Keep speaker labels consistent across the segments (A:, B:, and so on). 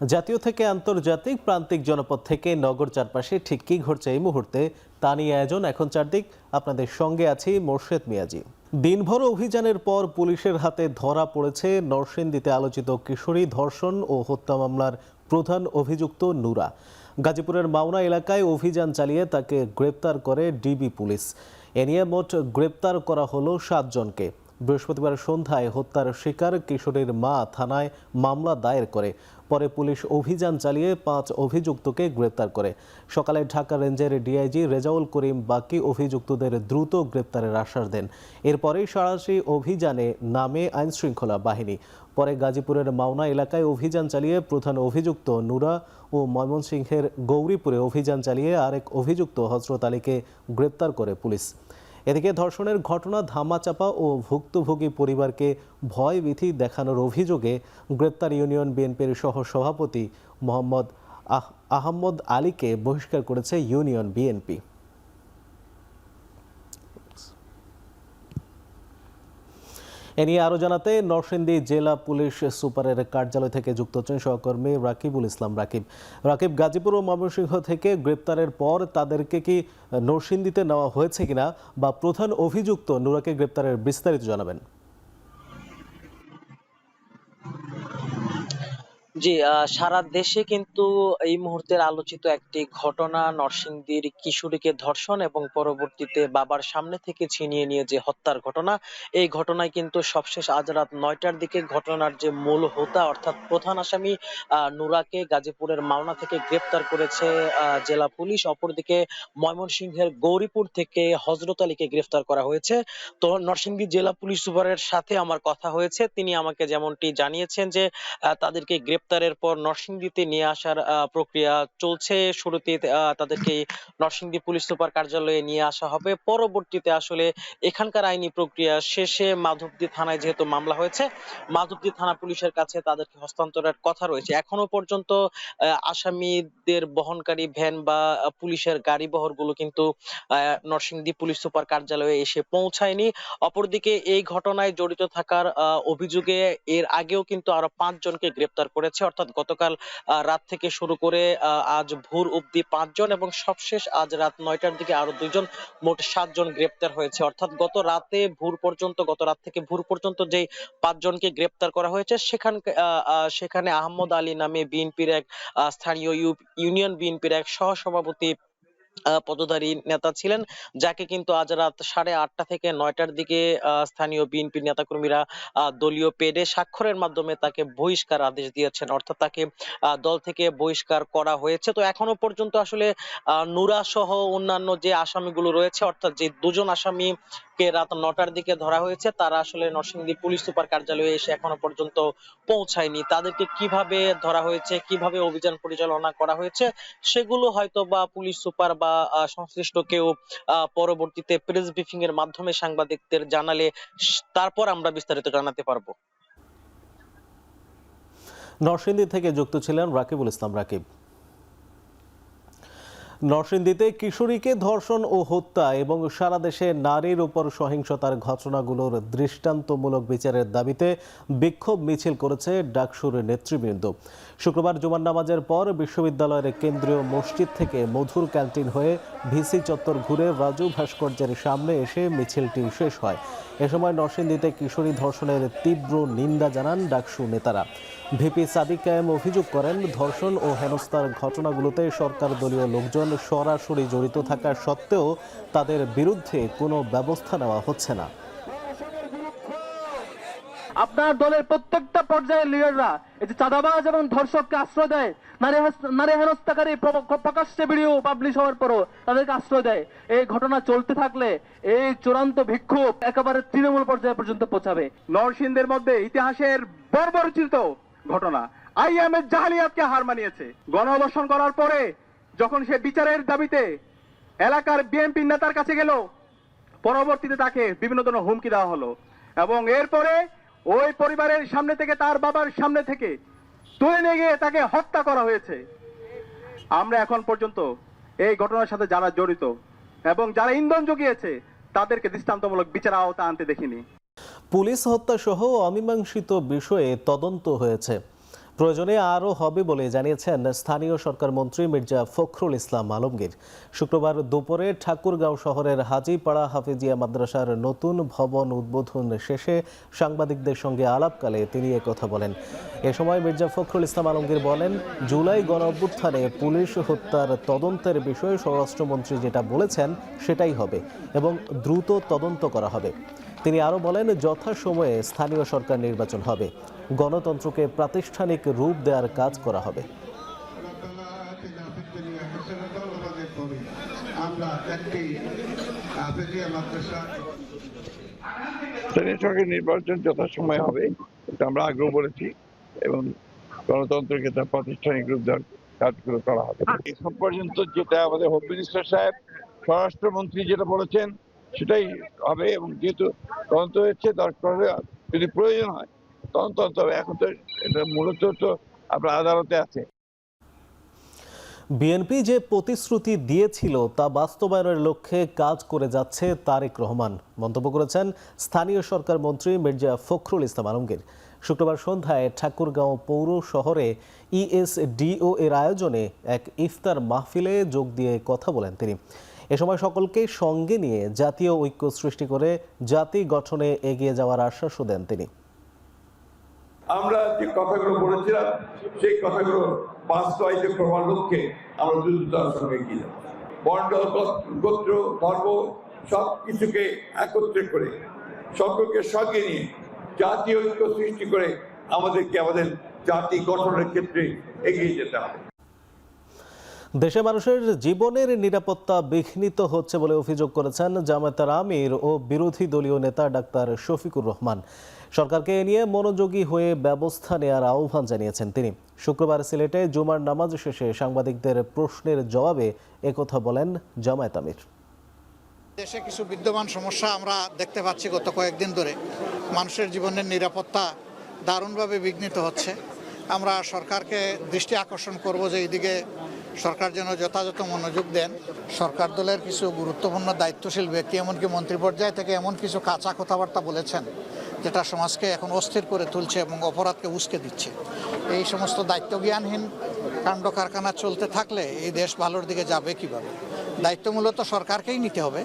A: জাতীয় থেকে আন্তর্জাতিক প্রান্তিক জনপদ থেকে নগর চারপাশে ঠিক কী ঘটছে এই মুহূর্তে তা নিয়ে আয়োজন এখন চারদিক। আপনাদের সঙ্গে আছি মোর্শেদ মিয়াজি। দিনভর অভিযানের পর পুলিশের হাতে ধরা পড়েছে নরসিংদীতে আলোচিত কিশোরী ধর্ষণ ও হত্যা মামলার প্রধান অভিযুক্ত নুরা। গাজীপুরের মাওনা এলাকায় অভিযান চালিয়ে তাকে গ্রেপ্তার করে ডিবি পুলিশ। এ নিয়ে মোট গ্রেপ্তার করা হলো 7 জনকে। বৃহস্পতিবার সন্ধ্যায় হত্যার শিকার কিশোরীর মা থানায় মামলা দায়ের করে। পরে পুলিশ অভিযান চালিয়ে 5 অভিযুক্তকে গ্রেপ্তার করে। সকালে ঢাকা রেঞ্জের ডিআইজি রেজাউল করিম বাকি অভিযুক্তদের দ্রুত গ্রেপ্তারের আশ্বাস দেন। এরপরেই সাঁড়াশি অভিযানে নামে আইনশৃঙ্খলা বাহিনী। পরে গাজীপুরের মাওনা এলাকায় অভিযান চালিয়ে প্রধান অভিযুক্ত নুরা ও ময়মনসিংহের গৌরীপুরে অভিযান চালিয়ে আরেক অভিযুক্ত হযরত আলীকে গ্রেপ্তার করে পুলিশ। এদিকে ধর্ষণের ঘটনা ধামাচাপা ও ভুক্তভোগী পরিবারকে ভয়ভীতি দেখানোর অভিযোগে গ্রেপ্তার ইউনিয়ন বিএনপির সহসভাপতি মোহাম্মদ আহমদ আলীকে বহিষ্কার করেছে ইউনিয়ন বিএনপি। এ নিয়ে আরো জানাতে নরসিংদী জেলা পুলিশ সুপারের কার্যালয় থেকে যুক্ত হচ্ছেন সহকর্মী রাকিবুল ইসলাম। রাকিব, গাজীপুর ও ময়মনসিংহ থেকে গ্রেপ্তারের পর তাদেরকে কি নরসিংদীতে নেওয়া হয়েছে কিনা বা প্রধান অভিযুক্ত নুরাকে গ্রেপ্তারের বিস্তারিত জানাবেন।
B: জি, সারা দেশে কিন্তু এই মুহূর্তের আলোচিত একটি ঘটনা নরসিংদীর কিশোরীকে ধর্ষণ এবং পরবর্তীতে বাবার সামনে থেকে ছিনিয়ে নিয়ে যে হত্যার ঘটনা। এই ঘটনায় কিন্তু সবশেষ আজ রাত 9টার দিকে ঘটনার যে মূল হোতা অর্থাৎ প্রধান আসামি নুরাকে গাজীপুরের মাওনা থেকে গ্রেপ্তার করেছে জেলা পুলিশ। অপরদিকে ময়মনসিংহের গৌরীপুর থেকে হযরত আলীকে গ্রেফতার করা হয়েছে। তো নরসিংদী জেলা পুলিশ সুপারের সাথে আমার কথা হয়েছে, তিনি আমাকে যেমনটি জানিয়েছেন যে তাদেরকে গ্রেপ্তারের পর নরসিংদীতে নিয়ে আসার প্রক্রিয়া চলছে। শুরুতে তাদেরকে নরসিংদী পুলিশ সুপার কার্যালয়ে নিয়ে আসা হবে। পরবর্তীতে আসলে এখানকার আইনি প্রক্রিয়া শেষে মাধবদী থানায় যেহেতু মামলা হয়েছে, মাধবদী থানা পুলিশের কাছে তাদেরকে হস্তান্তরের কথা রয়েছে। এখনো পর্যন্ত আসামিদের বহনকারী ভ্যান বা পুলিশের গাড়ি বহরগুলো কিন্তু নরসিংদী পুলিশ সুপার কার্যালয়ে এসে পৌঁছায়নি। অপরদিকে এই ঘটনায় জড়িত থাকার অভিযোগে এর আগেও কিন্তু আরো 5 জনকে গ্রেপ্তার করেছে। অর্থাৎ গতকাল রাত থেকে শুরু করে আজ ভোর অবধি 5 জন এবং সবশেষ আজ রাত 9টার দিকে আরো 2 জন, মোট 7 জন গ্রেপ্তার হয়েছে। অর্থাৎ গত রাত থেকে ভোর পর্যন্ত যে 5 জনকে গ্রেপ্তার করা হয়েছে সেখানে আহমদ আলী নামে বিএনপির এক স্থানীয় ইউনিয়ন বিএনপির এক সহসভাপতি পদধারী নেতা ছিলেন, যাকে কিন্তু আজ রাত 8:30 থেকে 9টার দিকে স্থানীয় বিএনপি নেতাকর্মীরা দলীয় পেডে স্বাক্ষরের মাধ্যমে তাকে বহিষ্কার আদেশ দিয়েছেন। অর্থাৎ তাকে দল থেকে বহিষ্কার করা হয়েছে। তো এখনো পর্যন্ত আসলে নুরা সহ অন্যান্য যে আসামিগুলো রয়েছে, অর্থাৎ যে 2 জন আসামিকে রাত 9টার দিকে ধরা হয়েছে, তারা আসলে নরসিংদী পুলিশ সুপার কার্যালয়ে এসে এখনো পর্যন্ত পৌঁছায়নি। তাদেরকে কিভাবে ধরা হয়েছে, কিভাবে অভিযান পরিচালনা করা হয়েছে, সেগুলো হয়তো বা পুলিশ সুপার বা সংশ্লিষ্ট কেউ পরবর্তীতে প্রেস ব্রিফিং এর মাধ্যমে সাংবাদিকদের জানালে তারপর আমরা বিস্তারিত জানাতে পারবো।
A: নরসিংদী থেকে যুক্ত ছিলেন রাকিবুল ইসলাম। নরসিংদীতে কিশোরীকে ধর্ষণ ও হত্যা এবং সারা দেশে নারীর উপর সহিংসতার ঘটনাগুলোর দৃষ্টান্তমূলক বিচারের দাবিতে বিক্ষোভ মিছিল করেছে ডাকসুর নেতৃবৃন্দ। শুক্রবার জুমার নামাজের পর বিশ্ববিদ্যালয়ের কেন্দ্রীয় মসজিদ থেকে মধুর ক্যান্টিন হয়ে ভিসি চত্বর ঘুরে রাজু ভাস্কর্যের সামনে এসে মিছিলটি শেষ হয়। এ সময় নরসিংদীতে কিশোরী ধর্ষণের তীব্র নিন্দা জানান ডাকসু নেতারা। ভিপি সাদিক কায়েম অভিযোগ করেন, ধর্ষণ ও হেনস্থার ঘটনাগুলোতে সরকার দলীয় লোকজন সরাসরি জড়িত থাকা সত্ত্বেও তাদের বিরুদ্ধে কোনো ব্যবস্থা নেওয়া হচ্ছে না।
C: আপনার দলের প্রত্যেকটা পর্যায়ের লিডাররা এই যে চাঁদাবাজ এবং ধর্ষককে আশ্রয় দেয়, নারী হেনস্থাকারী প্রকাশ্যে ভিডিও পাবলিশ হওয়ার পরও তাদেরকে আশ্রয় দেয়। এই ঘটনা চলতে থাকলে এই চূড়ান্ত বিক্ষোভ একেবারে তৃণমূল পর্যায়ে পর্যন্ত পৌঁছাবে।
D: নরসিংদীর মধ্যে ইতিহাসের বর্বরচিত ঘটনা আইএমএর জাহালিয়াতকে হার মানিয়েছে। গণঅবস্থান করার পরে যখন সে বিচারের দাবিতে এলাকার বিএনপি নেতার কাছে গেল, পরবর্তীতে তাকে বিভিন্ন ধরনের হুমকি দেওয়া হলো এবং এরপরে ওই পরিবারের সামনে থেকে, তার বাবার সামনে থেকে তুলে নিয়ে গিয়ে তাকে হত্যা করা হয়েছে। আমরা এখন পর্যন্ত এই ঘটনার সাথে যারা জড়িত এবং যারা ইন্ধন জুগিয়েছে তাদেরকে দৃষ্টান্তমূলক বিচার আওতায় আনতে দেখিনি।
A: পুলিশ হত্যা সহ অমীমাংসিত বিষয়ে তদন্ত হয়েছে। প্রয়োজনে আরও হবে বলে জানিয়েছেন স্থানীয় সরকার মন্ত্রী মির্জা ফখরুল ইসলাম আলমগীর। শুক্রবার দুপুরে ঠাকুরগাঁও শহরের হাজীপাড়া হাফিজিয়া মাদ্রাসার নতুন ভবন উদ্বোধন শেষে সাংবাদিকদের সঙ্গে আলাপকালে তিনি একথা বলেন। এ সময় মির্জা ফখরুল ইসলাম আলমগীর বলেন, জুলাই গণঅভ্যুত্থানে পুলিশ হত্যার তদন্তের বিষয়ে স্বরাষ্ট্রমন্ত্রী যেটা বলেছেন সেটাই হবে এবং দ্রুত তদন্ত করা হবে। তিনি আরও বলেন, যথাসময়ে স্থানীয় সরকার নির্বাচন হবে, গণতন্ত্রকে প্রাতিষ্ঠানিক রূপ দেওয়ার কাজ করা হবে।
E: স্থানীয় সরকার নির্বাচন যথাসময়ে হবে, এটা আমরা আগ্রহ বলেছি এবং গণতন্ত্রকে তার প্রাতিষ্ঠানিক রূপ দেওয়ার কাজগুলো করা হবে। এখন পর্যন্ত যেটা আমাদের হোম মিনিস্টার সাহেব, স্বরাষ্ট্রমন্ত্রী যেটা বলেছেন সেটাই হবে এবং যেহেতু তদন্ত হচ্ছে, দরকার যদি প্রয়োজন হয় তদন্ত হবে। এখন তো এটা মূলত তো আপনার আদালতে আছে।
A: বিএনপি যে প্রতিশ্রুতি দিয়েছিল তা বাস্তবায়নের লক্ষ্যে কাজ করে যাচ্ছে তারেক রহমান, মন্তব্য করেছেন স্থানীয় সরকার মন্ত্রী মির্জা ফখরুল ইসলাম আলমগীর। শুক্রবার সন্ধ্যায় ঠাকুরগাঁও পৌর শহরে ইএসডিও এর আয়োজনে এক ইফতার মাহফিলে যোগ দিয়ে কথা বলেন তিনি। এ সময় সকলকে সঙ্গে নিয়ে জাতীয় ঐক্য সৃষ্টি করে জাতি গঠনে এগিয়ে যাওয়ার আশ্বাসও দেন তিনি।
E: আমরা যে কথাগুলো বলেছিলাম সেই কথাগুলো বাস্তবায়িত করবার লক্ষ্যে আমরা দ্রুততার সঙ্গে এগিয়ে যাব। বর্ণ, গোত্র, ধর্ম সব কিছুকে একত্রে করে সকলকে সঙ্গে নিয়ে জাতীয় ঐক্য সৃষ্টি করে আমাদেরকে আমাদের জাতি গঠনের ক্ষেত্রে এগিয়ে যেতে হবে।
A: দেশে মানুষের জীবনের নিরাপত্তা বিঘ্নিত হচ্ছে বলে অভিযোগ করেছেন জামায়াতের আমির ও বিরোধী দলীয় নেতা ডাক্তার শফিকুর রহমান। সরকারকে এ নিয়ে মনোযোগী হয়ে ব্যবস্থা নেওয়ার আহ্বান জানিয়েছেন তিনি। শুক্রবার সিলেটে জুমার নামাজ শেষে সাংবাদিকদের প্রশ্নের জবাবে একথা বলেন জামায়াত আমির।
F: দেশে কিছু বিদ্যমান সমস্যা আমরা দেখতে পাচ্ছি গত কয়েকদিন ধরে। মানুষের জীবনের নিরাপত্তা দারুণভাবে বিঘ্নিত হচ্ছে। আমরা সরকারকে দৃষ্টি আকর্ষণ করব যে এইদিকে সরকার যেন যথাযথ মনোযোগ দেন। সরকার দলের কিছু গুরুত্বপূর্ণ দায়িত্বশীল ব্যক্তি এমনকি মন্ত্রী পর্যায়ে থেকে এমন কিছু কাঁচা কথাবার্তা বলেছেন যেটা সমাজকে এখন অস্থির করে তুলছে এবং অপরাধকে উস্কে দিচ্ছে। এই সমস্ত দায়িত্বজ্ঞানহীন কাণ্ড কারখানা চলতে থাকলে এই দেশ ভালোর দিকে যাবে কিভাবে? দায়িত্ব মূলত সরকারকেই নিতে হবে।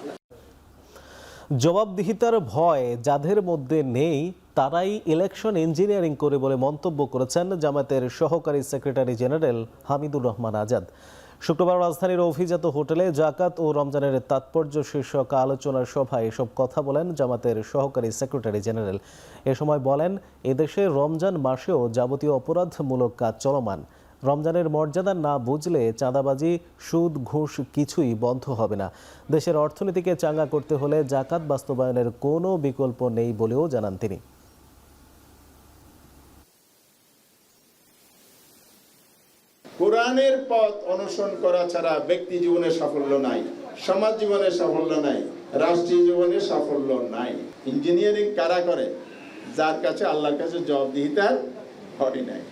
A: জবাবদিহিতার ভয় যাদের মধ্যে নেই তারাই ইলেকশন ইঞ্জিনিয়ারিং করে বলে মন্তব্য করেছেন জামায়াতের সহকারী সেক্রেটারি জেনারেল হামিদুর রহমান আজাদ। শুক্রবার রাজধানীর অভিজাত হোটেলে জাকাত ও রমজানের তাৎপর্য শীর্ষক আলোচনার সভায় এসব কথা বলেন জামায়াতের সহকারী সেক্রেটারি জেনারেল। এ সময় বলেন, এদেশে রমজান মাসেও যাবতীয় অপরাধমূলক কাজ চলমান। রমজানের মর্যাদা না বুঝলে চাঁদাবাজি, সুদ, ঘুষ কিছুই বন্ধ হবে না। দেশের অর্থনীতিকে চাঙ্গা করতে হলে জাকাত বাস্তবায়নের কোনো বিকল্প নেই বলেও জানান তিনি।
G: কোরআনের পথ অনুসরণ করা ছাড়া ব্যক্তি জীবনে সাফল্য নাই, সমাজ জীবনে সাফল্য নাই, রাষ্ট্রীয় জীবনে সাফল্য নাই। ইঞ্জিনিয়ারিং কারা করে? যার কাছে আল্লাহর কাছে জবাবদিহিতার ঘড়ি নাই।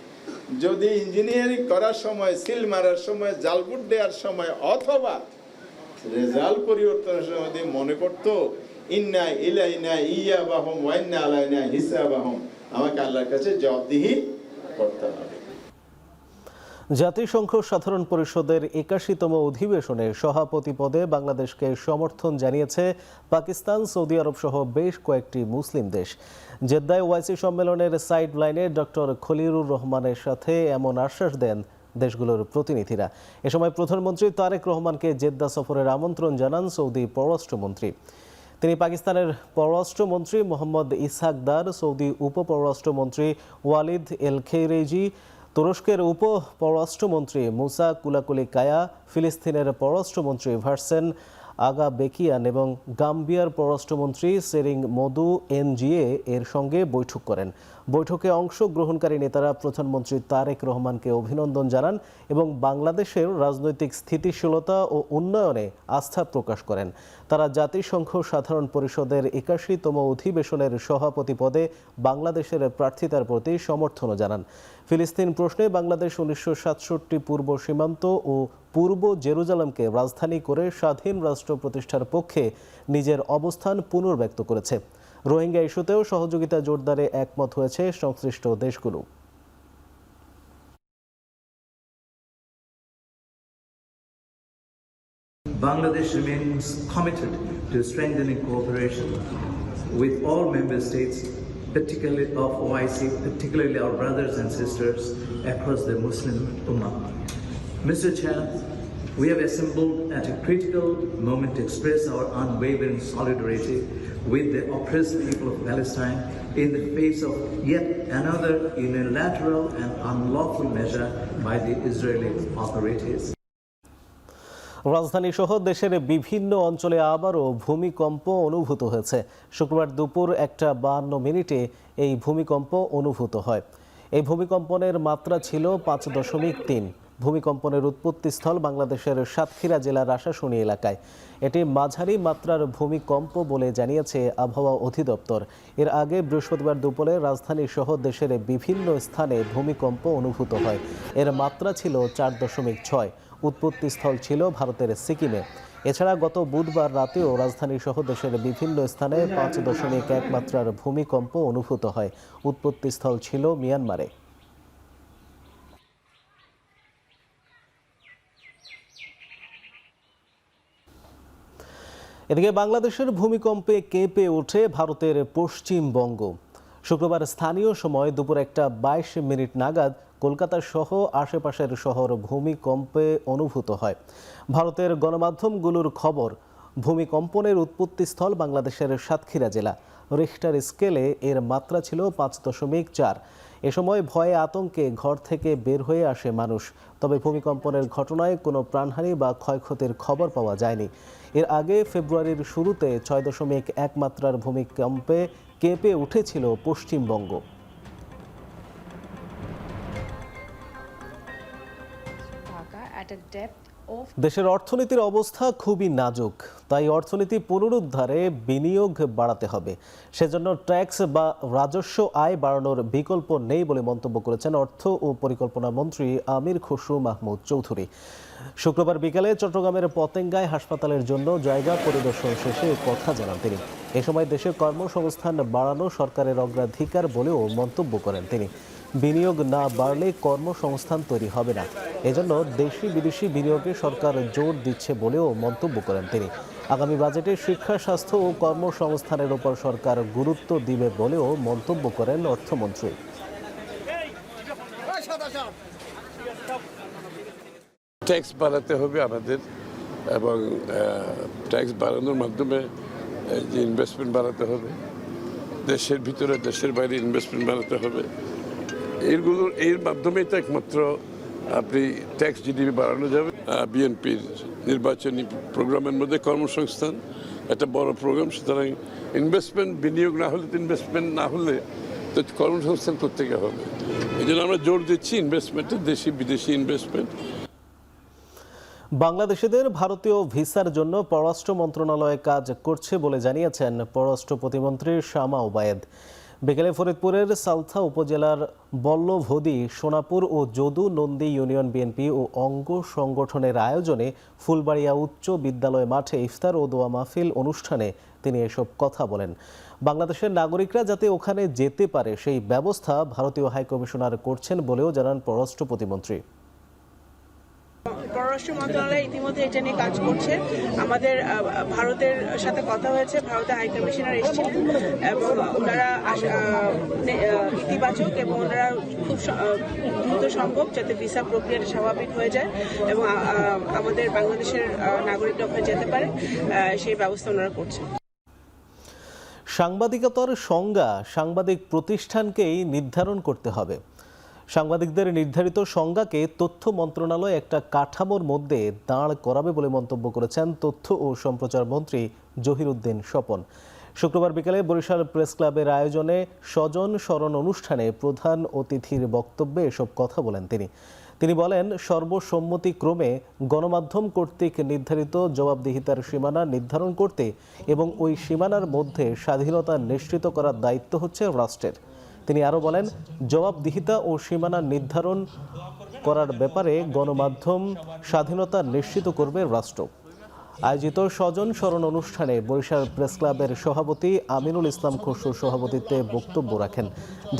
G: যদি ইঞ্জিনিয়ারিং করার সময়, সিল মারার সময়, জালবুট দেওয়ার সময় অথবা রেজাল্ট পরিবর্তনের সময় মনে করতো ইন্না ইলাইনা ইয়াবাহুম ওয়া ইন্না আলাইনা হিসাবাহুম, আমাকে আল্লাহর কাছে জবাবদিহি করতে হবে।
A: জাতিসংঘ সাধারণ পরিষদের ৮১তম অধিবেশনে সভাপতি পদে বাংলাদেশকে সমর্থন জানিয়েছে পাকিস্তান, সৌদি আরব সহ বেশ কয়েকটি মুসলিম দেশ। জেদ্দায় ওআইসি সম্মেলনের সাইড লাইনে ডক্টর খলিলুর রহমানের সাথে এমন আশ্বাস দেন দেশগুলোর প্রতিনিধিরা। এ সময় প্রধানমন্ত্রী তারেক রহমানকে জেদ্দা সফরের আমন্ত্রণ জানান সৌদি পররাষ্ট্রমন্ত্রী। তিনি পাকিস্তানের পররাষ্ট্রমন্ত্রী মোহাম্মদ ইসহাক দার, সৌদি উপপররাষ্ট্রমন্ত্রী ওয়ালিদ এল খেইরেজি, তুরস্কের উপ পররাষ্ট্রমন্ত্রী মুসা কুলাকুলি কায়া, ফিলিস্তিনের পররাষ্ট্রমন্ত্রী ভার্সেন আগা বেকিয়ান এবং গাম্বিয়ার পররাষ্ট্রমন্ত্রী সেরিং মদু এনজিএ এর সঙ্গে বৈঠক করেন। বৈঠকে অংশগ্রহণকারী নেতারা প্রধানমন্ত্রী তারেক রহমানকে অভিনন্দন জানান এবং বাংলাদেশের রাজনৈতিক স্থিতিশীলতা ও উন্নয়নে আস্থা প্রকাশ করেন। তারা জাতিসংঘ সাধারণ পরিষদের ৮১তম অধিবেশনের সভাপতি পদে বাংলাদেশের প্রার্থিতার প্রতি সমর্থনও জানান। ফিলিস্তিন প্রশ্নে বাংলাদেশ ১৯৬৭ পূর্ব সীমান্ত ও পূর্ব জেরুজালেমকে রাজধানী করে স্বাধীন রাষ্ট্র প্রতিষ্ঠার পক্ষে নিজের অবস্থান পুনর্ব্যক্ত করেছে। রোহিঙ্গা ইস্যুতেও সহযোগিতা জোরদারে একমত হয়েছে সংশ্লিষ্ট দেশগুলো।
H: Bangladesh remains committed to strengthening cooperation with all member states, particularly of OIC, particularly our brothers and sisters across the Muslim Ummah. Mr. Chair, we have assembled at a critical moment to express our unwavering solidarity with the oppressed people of Palestine in the face of yet another unilateral and unlawful measure by the Israeli authorities.
A: রাজধানী সহ দেশের বিভিন্ন অঞ্চলে আবারও ভূমিকম্প অনুভূত হয়েছে। শুক্রবার দুপুর 1:52 এই ভূমিকম্প অনুভূত হয়। এই ভূমিকম্পনের মাত্রা ছিল 5.3। ভূমিকম্পনের উৎপত্তিস্থল বাংলাদেশের সাতক্ষীরা জেলার আশাশুনি এলাকায়। এটি মাঝারি মাত্রার ভূমিকম্প বলে জানিয়েছে আবহাওয়া অধিদপ্তর। এর আগে বৃহস্পতিবার দুপুরে রাজধানী সহ দেশের বিভিন্ন স্থানে ভূমিকম্প অনুভূত হয়। এর মাত্রা ছিল 4.6। উৎপত্তিস্থল ছিল ভারতের সিকিমে। এছাড়া গত বুধবার রাতেও রাজধানী সহ দেশের বিভিন্ন স্থানে 5.1 মাত্রার ভূমিকম্প অনুভূত হয়। উৎপত্তিস্থল ছিল মিয়ানমারে। এদিকে বাংলাদেশের ভূমিকম্পে কেঁপে ওঠে ভারতের পশ্চিমবঙ্গ। শুক্রবার স্থানীয় সময় দুপুর 1:22 নাগাদ কলকাতা সহ আশেপাশের শহর ভূমিকম্পে অনুভূত হয়। ভারতের গণমাধ্যমগুলোর খবর, ভূমিকম্পনের উৎপত্তিস্থল বাংলাদেশের সাতক্ষীরা জেলা। রিখটার স্কেলে এর মাত্রা ছিল 5.4। এ সময় ভয়ে আতঙ্কে ঘর থেকে বের হয়ে আসে মানুষ। তবে ভূমিকম্পনের ঘটনায় কোনো প্রাণহানি বা ক্ষয়ক্ষতির খবর পাওয়া যায়নি। এর আগে ফেব্রুয়ারির শুরুতে 6.1 মাত্রার ভূমিকম্পে কেঁপে উঠেছিল পশ্চিমবঙ্গ। দেশের অর্থনীতির অবস্থা খুবই নাজুক, তাই অর্থনীতি পুনরুদ্ধারে বিনিয়োগ বাড়াতে হবে। সেজন্য ট্যাক্স বা রাজস্ব আয় বাড়ানোর বিকল্প নেই বলে মন্তব্য করেছেন অর্থ ও পরিকল্পনা মন্ত্রী আমির খসরু মাহমুদ চৌধুরী। শুক্রবার বিকেলে চট্টগ্রামের পতেঙ্গায় হাসপাতালের জন্য জায়গা পরিদর্শন শেষে কথা জানান তিনি। এ সময় দেশে কর্মসংস্থান বাড়ানো সরকারের অগ্রাধিকার বলেও মন্তব্য করেন তিনি। বিনিয়োগ না বাড়লে কর্মসংস্থান তৈরি হবে না। এজন্য দেশি বিদেশি বিনিয়োগে সরকার জোর দিচ্ছে বলেও মন্তব্য করেন তিনি। আগামী বাজেটে শিক্ষা, স্বাস্থ্য ও কর্মসংস্থানের উপর সরকার গুরুত্ব দিবে বলেও মন্তব্য করেন অর্থমন্ত্রী।
I: ট্যাক্স বাড়াতে হবে আমাদের, এবং ট্যাক্স বাড়ানোর মাধ্যমে যে ইনভেস্টমেন্ট বাড়াতে হবে, দেশের ভিতরে দেশের বাইরে ইনভেস্টমেন্ট বাড়াতে হবে। এর মাধ্যমেই তো একমাত্র আপনি ট্যাক্স জিডিপি বাড়ানো যাবে। বিএনপির নির্বাচনী প্রোগ্রামের মধ্যে কর্মসংস্থান একটা বড় প্রোগ্রাম, সুতরাং ইনভেস্টমেন্ট, বিনিয়োগ না হলে তো ইনভেস্টমেন্ট না হলে তো কর্মসংস্থান প্রত্যেকে হবে। এই জন্য আমরা জোর দিচ্ছি ইনভেস্টমেন্টে, দেশি বিদেশি ইনভেস্টমেন্ট।
A: বাংলাদেশিদের ভারতীয় ভিসার জন্য পররাষ্ট্র মন্ত্রণালয় কাজ করছে বলে জানিয়েছেন পররাষ্ট্র প্রতিমন্ত্রী শামা ওবায়েদ। বিকেলে ফরিদপুরের সালথা উপজেলার বল্লভদী, সোনাপুর ও যদু নন্দী ইউনিয়ন বিএনপি ও অঙ্গ সংগঠনের আয়োজনে ফুলবাড়িয়া উচ্চ বিদ্যালয় মাঠে ইফতার ও দোয়া মাহফিল অনুষ্ঠানে তিনি এসব কথা বলেন। বাংলাদেশের নাগরিকরা যাতে ওখানে যেতে পারে সেই ব্যবস্থা ভারতীয় হাইকমিশনার করছেন বলেও জানান পররাষ্ট্র প্রতিমন্ত্রী।
J: পররাষ্ট্র মন্ত্রণালয় ইতিমধ্যে এটা নিয়ে কাজ করছে। আমাদের ভারতের সাথে কথা হয়েছে, ভারতের হাই কমিশনার এসেছিলেন এবং ওনারা ইতিবাচক এবং ওনারা খুব দ্রুত সম্ভব যাতে ভিসা প্রক্রিয়াটা স্বাভাবিক হয়ে যায় এবং আমাদের বাংলাদেশের নাগরিকরা ওখানে যেতে পারে সেই ব্যবস্থা ওনারা করছেন।
A: সাংবাদিকতার সংজ্ঞা সাংবাদিক প্রতিষ্ঠানকেই নির্ধারণ করতে হবে। সাংবাদিকদের নির্ধারিত সংজ্ঞাকে তথ্য মন্ত্রণালয় একটা কাঠামোর মধ্যে দাঁড় করাবে বলে মন্তব্য করেছেন তথ্য ও সম্প্রচার মন্ত্রী জহিরুদ্দিন স্বপন। শুক্রবার বিকেলে বরিশাল প্রেস ক্লাবের আয়োজনে স্বজন স্মরণ অনুষ্ঠানে প্রধান অতিথির বক্তব্যে এসব কথা বলেন তিনি বলেন, সর্বসম্মতিক্রমে গণমাধ্যম কর্তৃক নির্ধারিত জবাবদিহিতার সীমানা নির্ধারণ করতে এবং ওই সীমানার মধ্যে স্বাধীনতা নিশ্চিত করার দায়িত্ব হচ্ছে রাষ্ট্রের। তিনি আরও বলেন, জবাবদিহিতা ও সীমানা নির্ধারণ করার ব্যাপারে গণমাধ্যম স্বাধীনতা নিশ্চিত করবে রাষ্ট্র। আয়োজিত স্বজন স্মরণ অনুষ্ঠানে বরিশাল প্রেস ক্লাবের সভাপতি আমিনুল ইসলাম খসরুর সভাপতিত্বে বক্তব্য রাখেন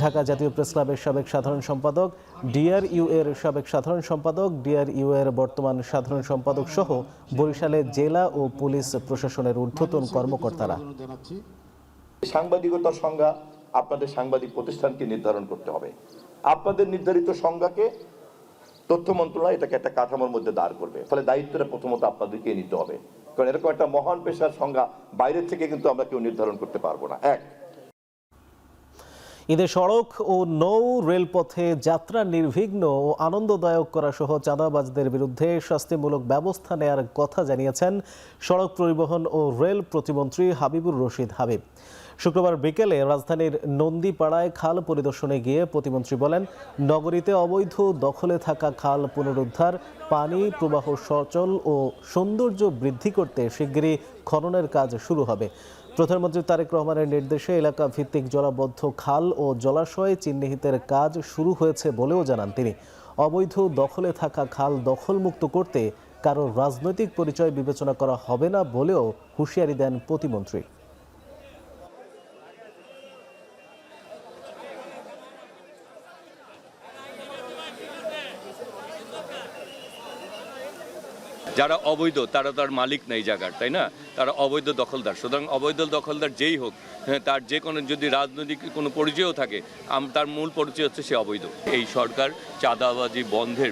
A: ঢাকা জাতীয় প্রেস ক্লাবের সাবেক সাধারণ সম্পাদক, ডিআরইউ এর সাবেক সাধারণ সম্পাদক, ডিআরইউ এর বর্তমান সাধারণ সম্পাদক সহ বরিশালের জেলা ও পুলিশ প্রশাসনের ঊর্ধ্বতন কর্মকর্তারা।
K: সাংবাদিকতার সংজ্ঞা আপনাদের সাংবাদিক প্রতিষ্ঠানকে নির্ধারণ করতে হবে। আপনাদের নির্ধারিত সংজ্ঞাকে তথ্য মন্ত্রণালয় এটাকে একটা কাঠামোর মধ্যে দাঁড় করবে, ফলে দায়িত্বটা প্রথমত আপনাদেরকে নিতে হবে, কারণ এরকম একটা মহান পেশার সংজ্ঞা বাইরের থেকে কিন্তু আমরা কেউ নির্ধারণ করতে পারবো না। এক,
A: ঈদে সড়ক ও নৌ রেলপথে যাত্রা নির্বিঘ্ন ও আনন্দদায়ক করা সহ চাঁদাবাজদের বিরুদ্ধে শাস্তিমূলক ব্যবস্থা নেওয়ার কথা জানিয়েছেন সড়ক পরিবহন ও রেল প্রতিমন্ত্রী হাবিবুর রশিদ হাবিব। শুক্রবার বিকেলে রাজধানীর নন্দীপাড়ায় খাল পরিদর্শনে গিয়ে প্রতিমন্ত্রী বলেন, নগরীতে অবৈধ দখলে থাকা খাল পুনরুদ্ধার, পানি প্রবাহ সচল ও সৌন্দর্য বৃদ্ধি করতে শিগগিরই খননের কাজ শুরু হবে। প্রধানমন্ত্রী তারেক রহমানের নির্দেশে এলাকা ভিত্তিক জলাবদ্ধ খাল ও জলাশয় চিহ্নিতের কাজ শুরু হয়েছে বলেও জানান তিনি। অবৈধ দখলে থাকা খাল দখলমুক্ত করতে কারো রাজনৈতিক পরিচয় বিবেচনা করা হবে না বলেও হুঁশিয়ারি দেন প্রতিমন্ত্রী।
L: যারা অবৈধ তারা তার মালিক নেই জায়গার, তাই না? তারা অবৈধ দখলদার। সুতরাং অবৈধ দখলদার যেই হোক, তার যে কোনো যদি রাজনৈতিক কোনো পরিচয়ও থাকে, তার মূল পরিচয় হচ্ছে সে অবৈধ। এই সরকার চাঁদাবাজি বন্ধের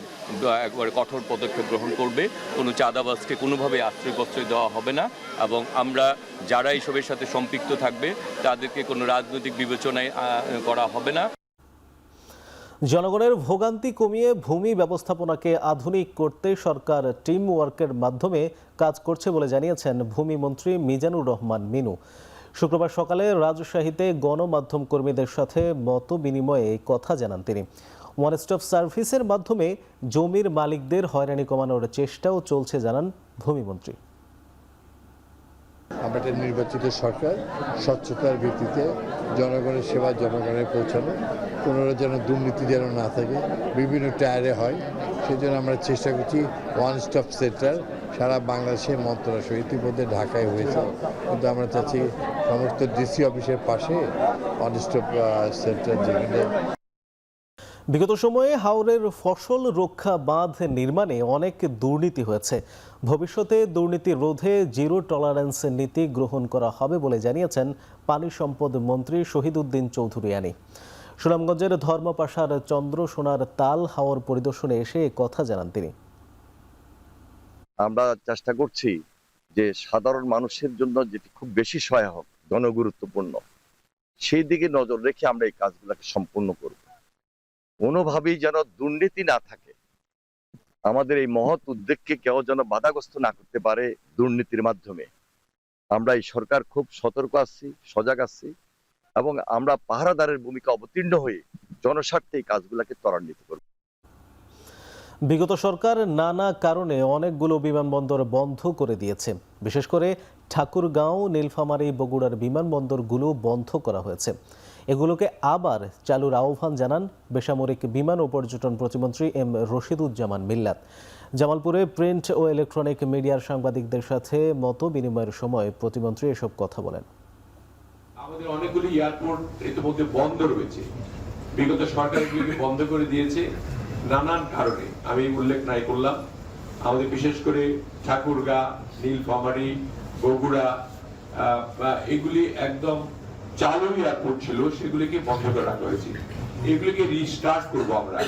L: একবারে কঠোর পদক্ষেপ গ্রহণ করবে। কোনো চাঁদাবাজকে কোনোভাবে আশ্রয় প্রশ্রয় দেওয়া হবে না, এবং আমরা যারা এইসবের সাথে সম্পৃক্ত থাকবে তাদেরকে কোনো রাজনৈতিক বিবেচনায় করা হবে না।
A: জনগণের ভোগান্তি কমিয়ে ভূমি ব্যবস্থাপনাকে আধুনিক করতে সরকার টিম ওয়ার্কের মাধ্যমে কাজ করছে বলে জানিয়েছেন ভূমিমন্ত্রী মিজানুর রহমান মিনু। শুক্রবার সকালে রাজশাহীতে গণমাধ্যম কর্মীদের সাথে মত বিনিময়ে এই কথা জানান তিনি। ওয়ান স্টপ সার্ভিসের মাধ্যমে জমির মালিকদের হয়রানি কমানোর চেষ্টাও চলছে জানান ভূমিমন্ত্রী।
M: আমাদের নির্বাচিত সরকার স্বচ্ছতার ভিত্তিতে জনগণের সেবা জনগণের পৌঁছানো, কোনো যেন দুর্নীতি যেন না থাকে, বিভিন্ন টায়ারে হয়, সেজন্য আমরা চেষ্টা করছি ওয়ান স্টপ সেন্টার সারা বাংলাদেশে মন্ত্রণালয় ইতিমধ্যে ঢাকায় হয়েছে, কিন্তু আমরা চাচ্ছি সমস্ত ডিসি অফিসের পাশে ওয়ান স্টপ সেন্টার যেখানে।
A: বিগত সময়ে হাওরের ফসল রক্ষা বাঁধ নির্মাণে অনেক দুর্নীতি হয়েছে। ভবিষ্যতে দুর্নীতি রোধে জিরো টলারেন্স নীতি গ্রহণ করা হবে বলে জানিয়েছেন পানি সম্পদ মন্ত্রী শহীদ উদ্দিন চৌধুরিয়ানী। সুনামগঞ্জের ধর্মপাশার চন্দ্রসোনার তাল হাওর পরিদর্শনে এসে কথা জানান তিনি।
K: আমরা চেষ্টা করছি যে সাধারণ মানুষের জন্য যেটি খুব বেশি সহায়ক, জনগুরুত্বপূর্ণ, সেই দিকে নজর রেখে আমরা এই কাজগুলোকে সম্পূর্ণ করব। কোনোভাবেই যেন দুর্নীতি না থাকে, আমাদের এই মহৎ উদ্যোগকে কেউ যেন বাধাগ্রস্ত না করতে পারে দুর্নীতির মাধ্যমে। আমরা এই সরকার খুব সতর্ক আছি, সজাগ আছি, এবং আমরা পাহারাদারের ভূমিকা অবতীর্ণ হয়ে জনস্বার্থে এই কাজগুলোকে ত্বরান্বিত করব।
A: বিগত সরকার নানা কারণে অনেকগুলো বিমানবন্দর বন্ধ করে দিয়েছে। বিশেষ করে ঠাকুরগাঁও, নীলফামারী, বগুড়ার বিমানবন্দরগুলো বন্ধ করা হয়েছে। এগুলোকে আবার চালুর আহ্বান জানান বেসামরিক বিমান ও পর্যটন প্রতিমন্ত্রী এম রশিদুজ্জামান মিল্লাত। জামালপুরে প্রিন্ট ও ইলেকট্রনিক মিডিয়ার সাংবাদিকদের সাথে মত বিনিময়ের সময় প্রতিমন্ত্রী এসব কথা বলেন।
N: আমাদের অনেকগুলি এয়ারপোর্ট ইতিমধ্যে বন্ধ রয়েছে, বিগত সরকার এগুলিকে বন্ধ করে দিয়েছে নানান কারণে, আমি উল্লেখ নাই করলাম। আমাদের বিশেষ করে ঠাকুরগাঁ, নীলফামারী, বগুড়া, এগুলি একদম চালু এয়ারপোর্ট ছিল, সেগুলিকে বন্ধ করে রাখা হয়েছে। এগুলিকে রিস্টার্ট করবো আমরা।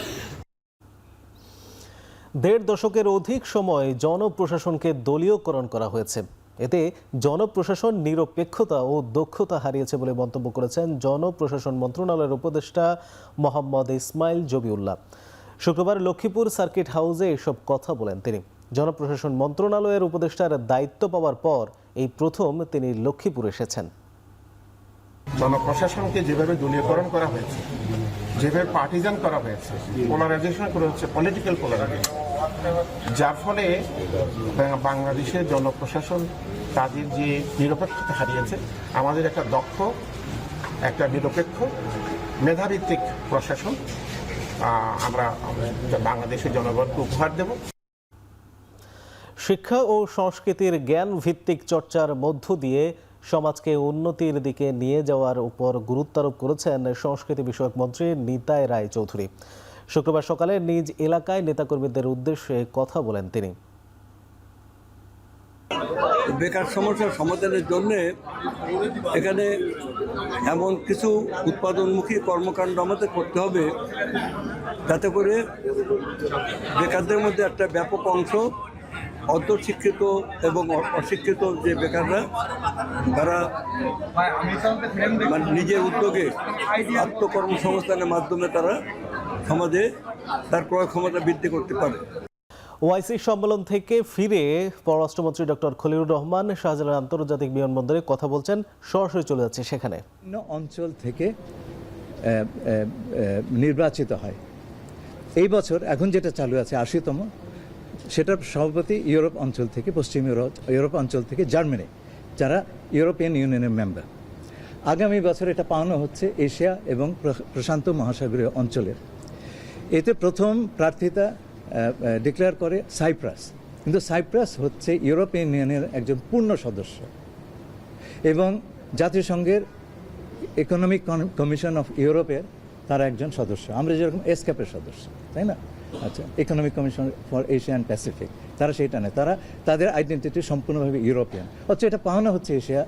A: ১.৫ দশকের অধিক সময় জনপ্রশাসনকে দলীয়করণ করা হয়েছে। এতে জনপ্রশাসন নিরপেক্ষতা ও দক্ষতা হারিয়েছে বলে মন্তব্য করেছেন জনপ্রশাসন মন্ত্রণালয়ের উপদেষ্টা মোহাম্মদ ইসমাইল জবিউল্লাহ। শুক্রবার লক্ষ্মীপুর সার্কিট হাউসে এসব কথা বলেন তিনি। জনপ্রশাসন মন্ত্রণালয়ের উপদেষ্টার দায়িত্ব পাওয়ার পর এই প্রথম তিনি লক্ষ্মীপুর এসেছেন।
O: জনপ্রশাসনকে যেভাবে দলীয়করণ করা হয়েছে, যেভাবে পার্টিজান করা হয়েছে, পোলারাইজেশন করা হচ্ছে, পলিটিক্যাল পোলারাইজেশন, যার ফলে বাংলাদেশের জনপ্রশাসন তাদের যে নিরপেক্ষতা হারিয়েছে। আমাদের একটা দক্ষ, একটা নিরপেক্ষ, মেধাভিত্তিক প্রশাসন আমরা বাংলাদেশের জনগণকে উপহার দেব।
A: শিক্ষা ও সংস্কৃতির জ্ঞান ভিত্তিক চর্চার মধ্য দিয়ে সমাজকে উন্নতির দিকে নিয়ে যাওয়ার উপর গুরুত্ব আরোপ করেছেন সংস্কৃতি বিষয়ক মন্ত্রী নিতাই রায় চৌধুরী। শুক্রবার সকালে নিজ এলাকায় নেতাকর্মীদের উদ্দেশ্যে কথা বলেন তিনি।
P: বেকার সমস্যার সমাধানের জন্য এখানে এমন কিছু উৎপাদনমুখী কর্মকাণ্ড আমাদের করতে হবে যাতে করে বেকারদের মধ্যে একটা ব্যাপক অংশ অর্ধশিক্ষিত এবং অশিক্ষিত যে বেকাররা তারা নিজের উদ্যোগে আত্মকর্মসংস্থানের মাধ্যমে তারা সমাজে তার ক্রয় ক্ষমতা বৃদ্ধি করতে পারে।
A: ওআইসি সম্মেলন থেকে ফিরে পররাষ্ট্রমন্ত্রী ডক্টর খলিলুর রহমান শাহজালাল আন্তর্জাতিক বিমানবন্দরে কথা বলছেন, সরাসরি চলে যাচ্ছে সেখানে।
Q: বিভিন্ন অঞ্চল থেকে নির্বাচিত হয়। এই বছর এখন যেটা চালু আছে ৮০তম, সেটার সভাপতি ইউরোপ অঞ্চল থেকে, পশ্চিম ইউরোপ অঞ্চল থেকে জার্মানি, যারা ইউরোপিয়ান ইউনিয়নের মেম্বার। আগামী বছর এটা পাওয়ানো হচ্ছে এশিয়া এবং প্রশান্ত মহাসাগরীয় অঞ্চলের। এতে প্রথম প্রার্থিতা ডিক্লেয়ার করে সাইপ্রাস, কিন্তু সাইপ্রাস হচ্ছে ইউরোপিয়ান ইউনিয়নের একজন পূর্ণ সদস্য এবং জাতিসংঘের ইকোনমিক কমিশন অফ ইউরোপের তারা একজন সদস্য। আমরা যেরকম এসক্যাপের সদস্য, তাই না? আচ্ছা, economic commission for Asia and Pacific, তারা সেইটা নেয়, তারা তাদের আইডেন্টিটি সম্পূর্ণভাবে ইউরোপিয়ান। অথচ এটা পাওয়ানো হচ্ছে এশিয়া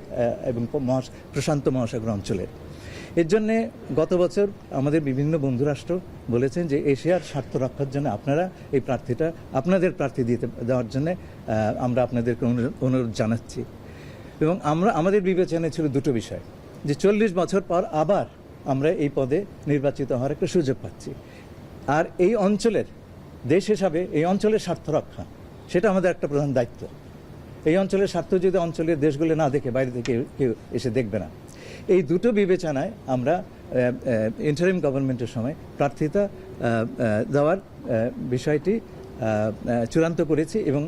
Q: এবং প্রশান্ত মহাসাগর অঞ্চলের। এর জন্যে গত বছর আমাদের বিভিন্ন বন্ধুরাষ্ট্র বলেছেন যে এশিয়ার স্বার্থ রক্ষার জন্য আপনারা এই প্রার্থীটা আপনাদের প্রার্থী দেওয়ার জন্য আমরা আপনাদেরকে অনুরোধ জানাচ্ছি। এবং আমাদের বিবেচনায় ছিল দুটো বিষয়, যে ৪০ বছর পর আবার আমরা এই পদে নির্বাচিত হওয়ার একটা সুযোগ পাচ্ছি, আর এই অঞ্চলের দেশ হিসাবে এই অঞ্চলের স্বার্থ রক্ষা, সেটা আমাদের একটা প্রধান দায়িত্ব। এই অঞ্চলের স্বার্থ যদি অঞ্চলের দেশগুলো না দেখে, বাইরে থেকে কেউ এসে দেখবে না। এই দুটো বিবেচনায় আমরা ইন্টারিম গভর্নমেন্টের সময় প্রার্থিতা দেওয়ার বিষয়টি চূড়ান্ত করেছি এবং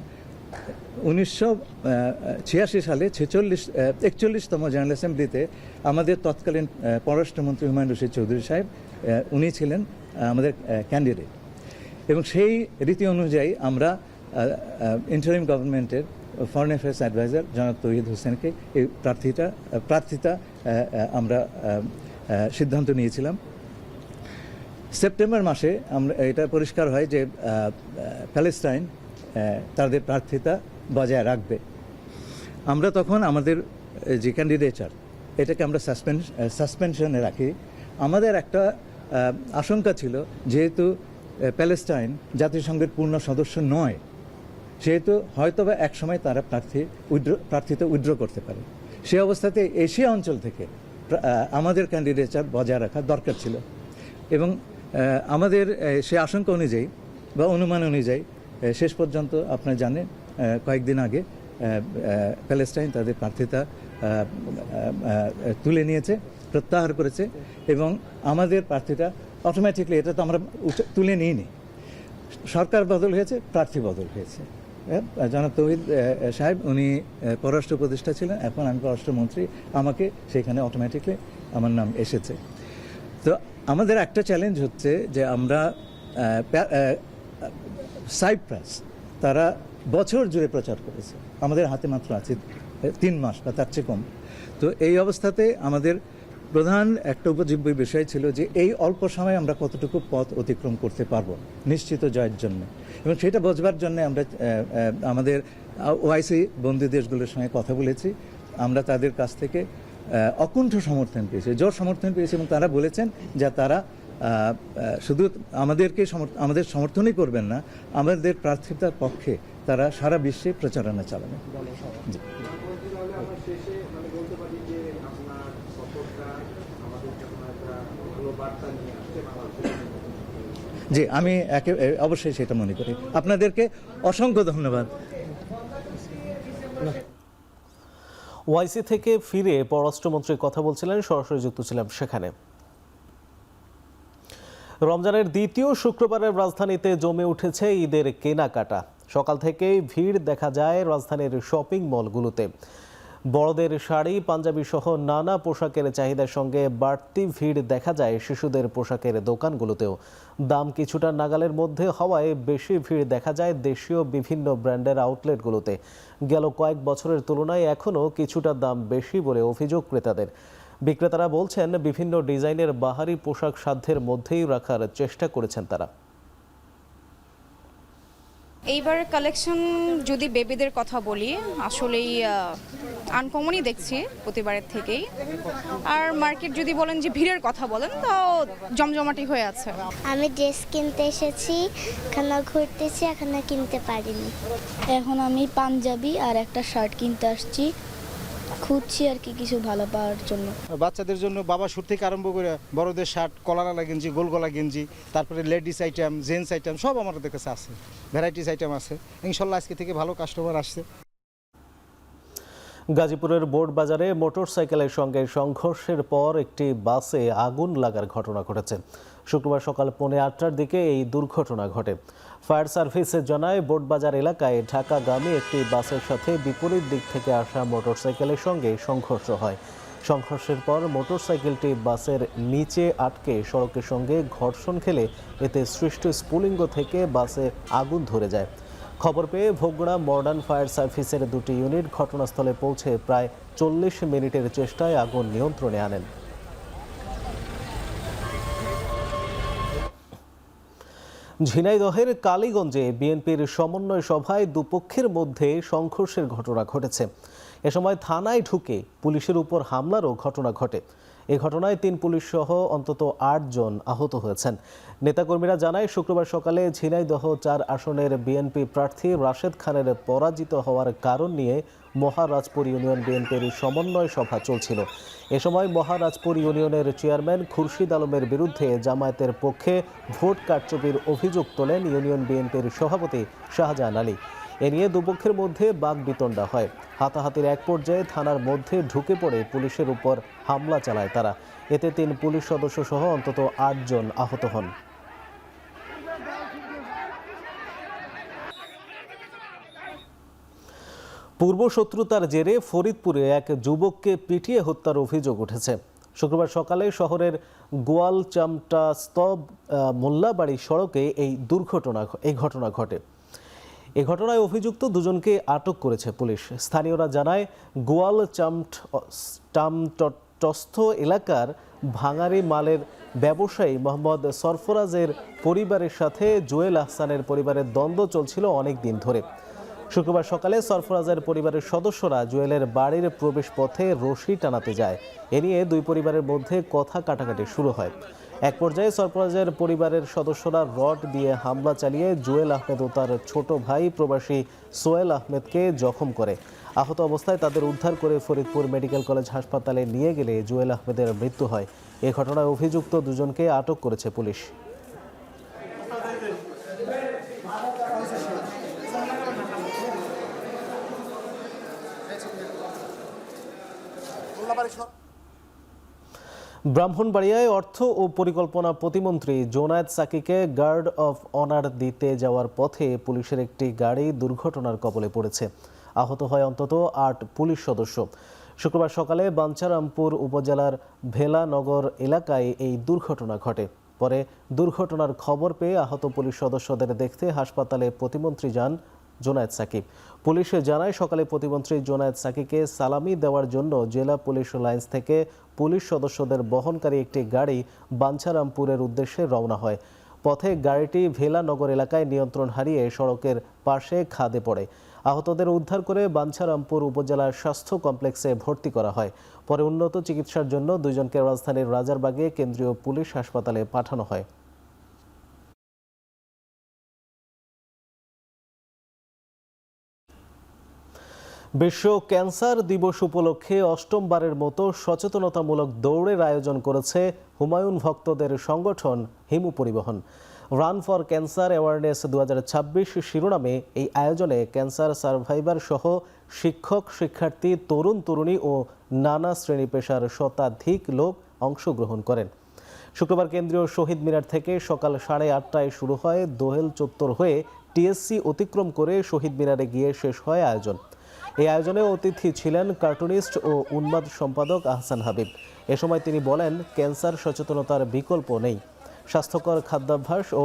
Q: 1986 সালে 41তম জেনারেল অ্যাসেম্বলিতে আমাদের তৎকালীন পররাষ্ট্রমন্ত্রী হুমায়ুন রশিদ চৌধুরী সাহেব, উনি ছিলেন আমাদের ক্যান্ডিডেট, এবং সেই রীতি অনুযায়ী আমরা ইন্টারিম গভর্নমেন্টের ফরেন অ্যাফেয়ার্স অ্যাডভাইজার জনাব তৌহিদ হোসেনকে এই প্রার্থিতা আমরা সিদ্ধান্ত নিয়েছিলাম। সেপ্টেম্বর মাসে আমরা এটা পরিষ্কার হয় যে প্যালেস্টাইন তাদের প্রার্থিতা বজায় রাখবে। আমরা তখন আমাদের যে ক্যান্ডিডেচার, এটাকে আমরা সাসপেনশনে রাখি। আমাদের একটা আশঙ্কা ছিল, যেহেতু প্যালেস্টাইন জাতিসংঘের পূর্ণ সদস্য নয়, সেহেতু হয়তোবা একসময় তারা প্রার্থিতা উইথড্র করতে পারে। সে অবস্থাতে এশিয়া অঞ্চল থেকে আমাদের ক্যান্ডিডেচার বজায় রাখা দরকার ছিল, এবং আমাদের সে আশঙ্কা অনুযায়ী বা অনুমান অনুযায়ী শেষ পর্যন্ত আপনারা জানেন কয়েকদিন আগে প্যালেস্টাইন তাদের প্রার্থিতা তুলে নিয়েছে, প্রত্যাহার করেছে, এবং আমাদের প্রার্থীটা অটোমেটিকলি, এটা তো আমরা তুলে নিইনি, সরকার বদল হয়েছে, প্রার্থী বদল হয়েছে। জনাব তৌহিদ সাহেব উনি পররাষ্ট্র উপদেষ্টা ছিলেন, এখন আমি পররাষ্ট্রমন্ত্রী, আমাকে সেখানে অটোমেটিকলি আমার নাম এসেছে। তো আমাদের একটা চ্যালেঞ্জ হচ্ছে যে আমরা সাইপ্রাস তারা বছর জুড়ে প্রচার করেছে, আমাদের হাতে মাত্র আছে 3 মাস বা তার চেয়ে কম। তো এই অবস্থাতে আমাদের প্রধান একটা উপজীব্য বিষয় ছিল যে এই অল্প সময়ে আমরা কতটুকু পথ অতিক্রম করতে পারবো নিশ্চিত জয়ের জন্য, এবং সেটা বোঝবার জন্য আমরা আমাদের ওআইসি বন্ধু দেশগুলোর সঙ্গে কথা বলেছি। আমরা তাদের কাছ থেকে অকুণ্ঠ সমর্থন পেয়েছি, জোর সমর্থন পেয়েছি, এবং তারা বলেছেন যে তারা শুধু আমাদের সমর্থনই করবেন না, আমাদের প্রার্থিতার পক্ষে তারা সারা বিশ্বে প্রচারণা চালাবেন। জি, আমি অবশ্যই সেটা মনে করি। আপনাদেরকে অসংখ্য ধন্যবাদ।
A: ওআইসি থেকে ফিরে পররাষ্ট্রমন্ত্রী কথা বলছিলেন, সরাসরি যুক্ত ছিলাম সেখানে। রমজানের দ্বিতীয় শুক্রবারের রাজধানীতে জমে উঠেছে ঈদের কেনাকাটা। সকাল থেকেই ভিড় দেখা যায় রাজধানীর শপিং মলগুলোতে। বড়দের শাড়ি, পাঞ্জাবি সহ নানা পোশাকের চাহিদার সঙ্গে বাড়তি ভিড় দেখা যায় শিশুদের পোশাকের দোকানগুলোতেও। দাম কিছুটা নাগালের মধ্যে হওয়ায় বেশি ভিড় দেখা যায় দেশীয় বিভিন্ন ব্র্যান্ডের আউটলেটগুলোতে। গেল কয়েক বছরের তুলনায় এখনও কিছুটা দাম বেশি বলে অভিযোগ ক্রেতাদের। বিক্রেতারা বলছেন, বিভিন্ন ডিজাইনের বাহারি পোশাক সাধ্যের মধ্যেই রাখার চেষ্টা করেছেন তারা।
R: এইবার কালেকশন যদি বেবিদের কথা বলি, আসলেই আনকমনই দেখছি প্রতিবারের থেকেই। আর মার্কেট যদি বলেন যে ভিড়ের কথা বলেন, তাও জমজমাটি হয়ে আছে।
S: আমি ড্রেস কিনতে এসেছি, এখানে ঘুরতেছি, এখানে কিনতে পারিনি।
T: এখন আমি পাঞ্জাবি আর একটা শার্ট কিনতে আসছি, খুঁজছি আর কি কিছু ভালো পাওয়ার জন্য।
U: বাচ্চাদের জন্য বাবা শুট থেকে আরম্ভ করে বড়দের শার্ট, কলারওয়ালা গেঞ্জি, গোল গলা গেঞ্জি, তারপরে লেডিস আইটেম, জেন্টস আইটেম সব আমাদের কাছে আছে, ভ্যারাইটিস আইটেম আছে। ইনশাল্লাহ আজকে থেকে ভালো কাস্টমার আসছে।
A: গাজীপুরের বোর্ড বাজারে মোটরসাইকেলের সঙ্গে সংঘর্ষের পর একটি বাসে আগুন লাগার ঘটনা ঘটেছে। শুক্রবার সকাল 8:45টার দিকে এই দুর্ঘটনা ঘটে। ফায়ার সার্ভিস জানায়, বোর্ড বাজার এলাকায় ঢাকাগামী একটি বাসের সাথে বিপরীত দিক থেকে আসা মোটরসাইকেলের সঙ্গে সংঘর্ষ হয়। সংঘর্ষের পর মোটরসাইকেলটি বাসের নিচে আটকে সড়কের সঙ্গে ঘর্ষণ খেলে এতে সৃষ্ট স্ফুলিঙ্গ থেকে বাসে আগুন ধরে যায়। খবর পেয়ে ভোগড়া মডার্ন ফায়ার সার্ভিসের 2টি ইউনিট ঘটনাস্থলে পৌঁছে প্রায় 40 মিনিটের চেষ্টায় আগুন নিয়ন্ত্রণে আনেন। ঝিনাইদহের কালীগঞ্জে বিএনপির সমন্বয় সভায় দুপক্ষের মধ্যে সংঘর্ষের ঘটনা ঘটেছে। এ সময় থানায় ঢুকে পুলিশের উপর হামলারও ঘটনা ঘটে। এ ঘটনায় 3 পুলিশ সহ অন্তত 8 জন আহত হয়েছেন। নেতাকর্মীরা জানায়, শুক্রবার সকালে ঝিনাইদহ 4 আসনের বিএনপি প্রার্থী রাশেদ খানের পরাজিত হওয়ার কারণ নিয়ে মহারাজপুর ইউনিয়ন বিএনপির সমন্বয় সভা চলছিল। এ সময় মহারাজপুর ইউনিয়নের চেয়ারম্যান খুরশিদ আলমের বিরুদ্ধে জামায়াতের পক্ষে ভোট কারচুপির অভিযোগ তোলেন ইউনিয়ন বিএনপির সভাপতি শাহজাহান আলী। এ নিয়ে দুপক্ষের মধ্যে বাকবিতণ্ডা হয়। হাতাহাতির এক পর্যায়ে থানার মধ্যে ঢুকে পড়ে পুলিশের উপর হামলা চালায় তারা। এতে 3 পুলিশ সদস্য সহ অন্তত 8 জন আহত হন। পূর্বশত্রুতার জেরে ফরিদপুরে এক যুবককে পিটিয়ে হত্যার অভিযোগ উঠেছে। শুক্রবার সকালে শহরের গোয়ালচামটাস্তব মোল্লাবাড়ি সড়কে এই ঘটনা ঘটে। এ ঘটনায় অভিযুক্ত 2 জনকে আটক করেছে পুলিশ। স্থানীয়রা জানায়, গোয়ালচামটস্থ এলাকার ভাঙারি মালের ব্যবসায়ী মোহাম্মদ সরফরাজের পরিবারের সাথে জুয়েল আহসানের পরিবারের দ্বন্দ্ব চলছিল অনেক দিন ধরে। শুক্রবার সকালে সরফরাজের পরিবারের সদস্যরা জুয়েলের বাড়ির প্রবেশ পথে রশি টানাতে যায়। এ নিয়ে 2 পরিবারের মধ্যে কথা কাটাকাটি শুরু হয়। এক পর্যায়ে সরফরাজের পরিবারের সদস্যরা রড দিয়ে হামলা চালিয়ে জুয়েল আহমেদ ও তার ছোট ভাই প্রবাসী সোহেল আহমেদকে জখম করে। আহত অবস্থায় তাদের উদ্ধার করে ফরিদপুর মেডিকেল কলেজ হাসপাতালে নিয়ে গেলে জুয়েল আহমেদের মৃত্যু হয়। এ ঘটনায় অভিযুক্ত 2 জনকে আটক করেছে পুলিশ। ব্রাহ্মণবাড়িয়ায় অর্থ ও পরিকল্পনা প্রতিমন্ত্রী জোনায়েদ সাকিকে গার্ড অফ অনার দিতে যাওয়ার পথে পুলিশের একটি গাড়ি দুর্ঘটনার কবলে পড়েছে। আহত হয় অন্তত 8 পুলিশ সদস্য। শুক্রবার সকালে বাঞ্ছারামপুর উপজেলার ভেলানগর এলাকায় এই দুর্ঘটনা ঘটে। পরে দুর্ঘটনার খবর পেয়ে আহত পুলিশ সদস্যদের দেখতে হাসপাতালে প্রতিমন্ত্রী যান জোনায়েদ সাকিব। পুলিশ জানায়, সকালে প্রতিমন্ত্রী জোনায়েদ সাকিকে সালামি দেওয়ার জন্য জেলা পুলিশ লাইন্স থেকে পুলিশ সদস্যদের বহনকারী একটি গাড়ি বাঞ্ছারামপুরের উদ্দেশ্যে রওনা হয়। পথে গাড়িটি ভেলানগর এলাকায় নিয়ন্ত্রণ হারিয়ে সড়কের পাশে খাদে পড়ে। আহতদের উদ্ধার করে বাঞ্ছারামপুর উপজেলার স্বাস্থ্য কমপ্লেক্সে ভর্তি করা হয়। পরে উন্নত চিকিৎসার জন্য 2 জনকে রাজধানীর রাজারবাগে কেন্দ্রীয় পুলিশ হাসপাতালে পাঠানো হয়। বিশ্ব ক্যান্সার দিবস উপলক্ষে 8মবারের মতো সচেতনতামূলক দৌড়ের আয়োজন করেছে হুমায়ুন ভক্তদের সংগঠন হিমু পরিবহন। রান ফর ক্যান্সার অ্যাওয়ারনেস 2026 শিরোনামে এই আয়োজনে ক্যান্সার সার্ভাইভার সহ শিক্ষক, শিক্ষার্থী, তরুণ তরুণী ও নানা শ্রেণী পেশার শতাধিক লোক অংশগ্রহণ করেন। শুক্রবার কেন্দ্রীয় শহীদ মিনার থেকে সকাল 8:30টায় শুরু হয়। দোহেল চত্বর হয়ে টিএসসি অতিক্রম করে শহীদ মিনারে গিয়ে শেষ হয় আয়োজন। এই আয়োজনে অতিথি ছিলেন কার্টুনিস্ট ও উন্মাদ সম্পাদক আহসান হাবিব। এ সময় তিনি বলেন, ক্যান্সার সচেতনতার বিকল্প নেই। স্বাস্থ্যকর খাদ্যাভ্যাস ও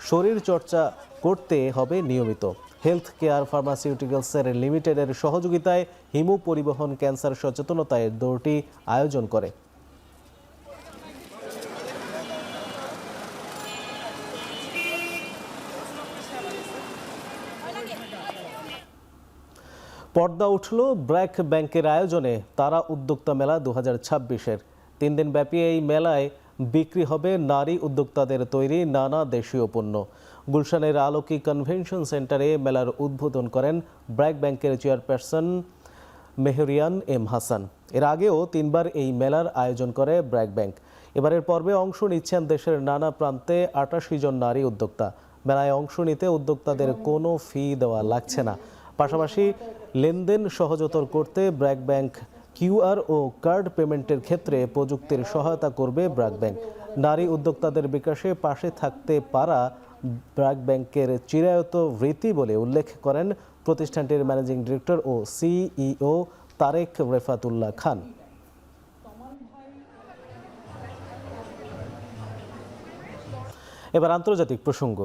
A: শরীর চর্চা করতে হবে নিয়মিত। হেলথ কেয়ার ফার্মাসিউটিক্যালসের লিমিটেডের সহযোগিতায় হিমু পরিবহন ক্যান্সার সচেতনতায় দৌড়টি আয়োজন করে। পর্দা উঠল ব্র্যাক ব্যাংকের আয়োজনে তারা উদ্যোক্তা মেলা 2026-এর। 3 দিন ব্যাপী এই মেলায় বিক্রি হবে নারী উদ্যোক্তাদের তৈরি নানা দেশীয় পণ্য। গুলশানের আলোকি কনভেনশন সেন্টারে মেলার উদ্বোধন করেন ব্র্যাক ব্যাংকের চেয়ারপারসন মেহরিয়ান এম হাসান। এর আগেও 3 বার এই মেলার আয়োজন করে ব্র্যাক ব্যাংক। এবারের পর্বে অংশ নিচ্ছেন দেশের নানা প্রান্তে 88 জন নারী উদ্যোক্তা। মেলায় অংশ নিতে উদ্যোক্তাদের কোনো ফি দেওয়া লাগছে না। পাশাপাশি লেনদেন সহজতর করতে ব্র্যাক ব্যাংক কিউআর ও কার্ড পেমেন্টের ক্ষেত্রে প্রযুক্তির সহায়তা করবে ব্র্যাক ব্যাংক। নারী উদ্যোক্তাদের বিকাশে পাশে থাকতে পারা ব্র্যাক ব্যাংকের চিরায়ত রীতি বলে উল্লেখ করেন প্রতিষ্ঠানটির ম্যানেজিং ডিরেক্টর ও সিইও তারেক রেফাতুল্লাহ খান। এবার আন্তর্জাতিক প্রসঙ্গ।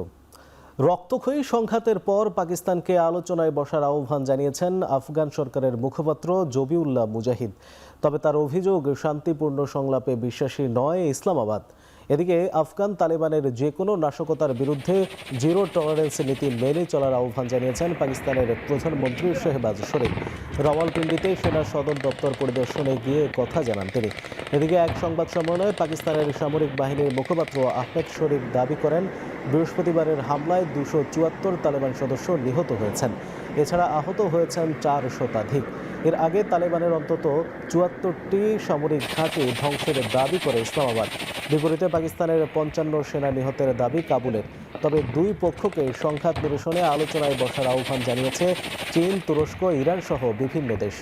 A: রক্তক্ষয়ী সংঘাতের পর পাকিস্তানকে আলোচনায় বসার আহ্বান জানিয়েছেন আফগান সরকারের মুখপাত্র জবিউল্লাহ মুজাহিদ। তবে তার অভিযোগ, শান্তিপূর্ণ সংলাপে বিশ্বাসী নয় ইসলামাবাদ। এদিকে আফগান তালেবানের যে কোনো নাশকতার বিরুদ্ধে জিরো টলারেন্স নীতি মেনে চলার আহ্বান জানিয়েছেন পাকিস্তানের প্রধানমন্ত্রী শেহবাজ শরীফ। রাওয়ালপিন্ডিতে সেনা সদর দপ্তর পরিদর্শনে গিয়ে কথা জানান তিনি। এদিকে এক সংবাদ সম্মেলনে পাকিস্তানের সামরিক বাহিনীর মুখপাত্র আহমেদ শরীফ দাবি করেন, বৃহস্পতিবারের হামলায় 274 তালেবান সদস্য নিহত হয়েছেন। এছাড়া আহত হয়েছেন 4 শতাধিক। এর আগে তালেবানের অন্তত 74টি সামরিক ঘাঁটি ধ্বংসের দাবি করে ইসলামাবাদ। বিপরীতে পাকিস্তানের 55 সেনা নিহতের দাবি কাবুলের। তবে দুই পক্ষকে সংঘাত নিরসনে আলোচনায় বসার আহ্বান জানিয়েছে চীন, তুরস্ক, ইরান সহ বিভিন্ন দেশ।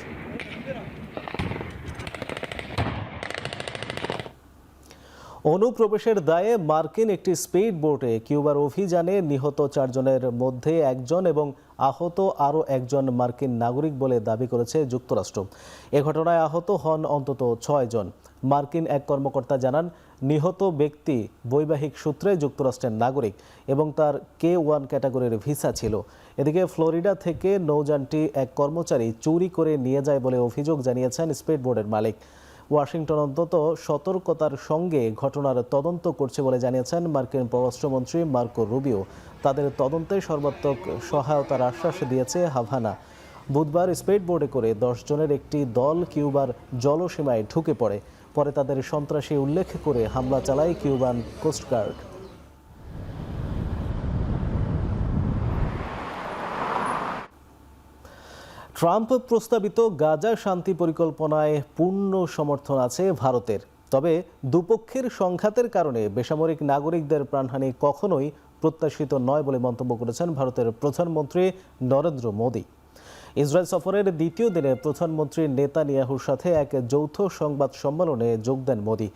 A: অনুপ্রবেশের দায়ে মার্কিন একটি স্পিড বোটে কিউবার অভিযানে নিহত 4 জনের মধ্যে 1 জন এবং আহত আরও 1 জন মার্কিন নাগরিক বলে দাবি করেছে যুক্তরাষ্ট্র। এ ঘটনায় আহত হন অন্তত 6 জন। মার্কিন এক কর্মকর্তা জানান, নিহত ব্যক্তি বৈবাহিক সূত্রে যুক্তরাষ্ট্রের নাগরিক এবং তার K1 ক্যাটাগরির ভিসা ছিল। এদিকে ফ্লোরিডা থেকে নৌযানটি এক কর্মচারী চুরি করে নিয়ে যায় বলে অভিযোগ জানিয়েছেন স্পিড বোটের মালিক। ওয়াশিংটন অন্তত সতর্কতার সঙ্গে ঘটনার তদন্ত করছে বলে জানিয়েছেন মার্কিন পররাষ্ট্রমন্ত্রী মার্কো রুবিও। তাদের তদন্তে সর্বাত্মক সহায়তার আশ্বাস দিয়েছে হাভানা। বুধবার স্পিড বোটে করে 10 জনের একটি দল কিউবার জলসীমায় ঢুকে পড়ে। পরে তাদের সন্ত্রাসী উল্লেখ করে হামলা চালায় কিউবান কোস্টগার্ড। ট্রাম্প প্রস্তাবিত গাজা শান্তি পরিকল্পনায় পূর্ণ সমর্থন আছে ভারতের। তবে দুপক্ষের সংঘাতের কারণে বেসামরিক নাগরিকদের প্রাণহানি কখনোই প্রত্যাশিত নয় বলে মন্তব্য করেছেন ভারতের প্রধানমন্ত্রী নরেন্দ্র মোদী। ইসরায়েল সফরের দ্বিতীয় দিনে প্রধানমন্ত্রী নেতানিয়াহুর সাথে এক যৌথ সংবাদ সম্মেলনে যোগ দেন মোদী।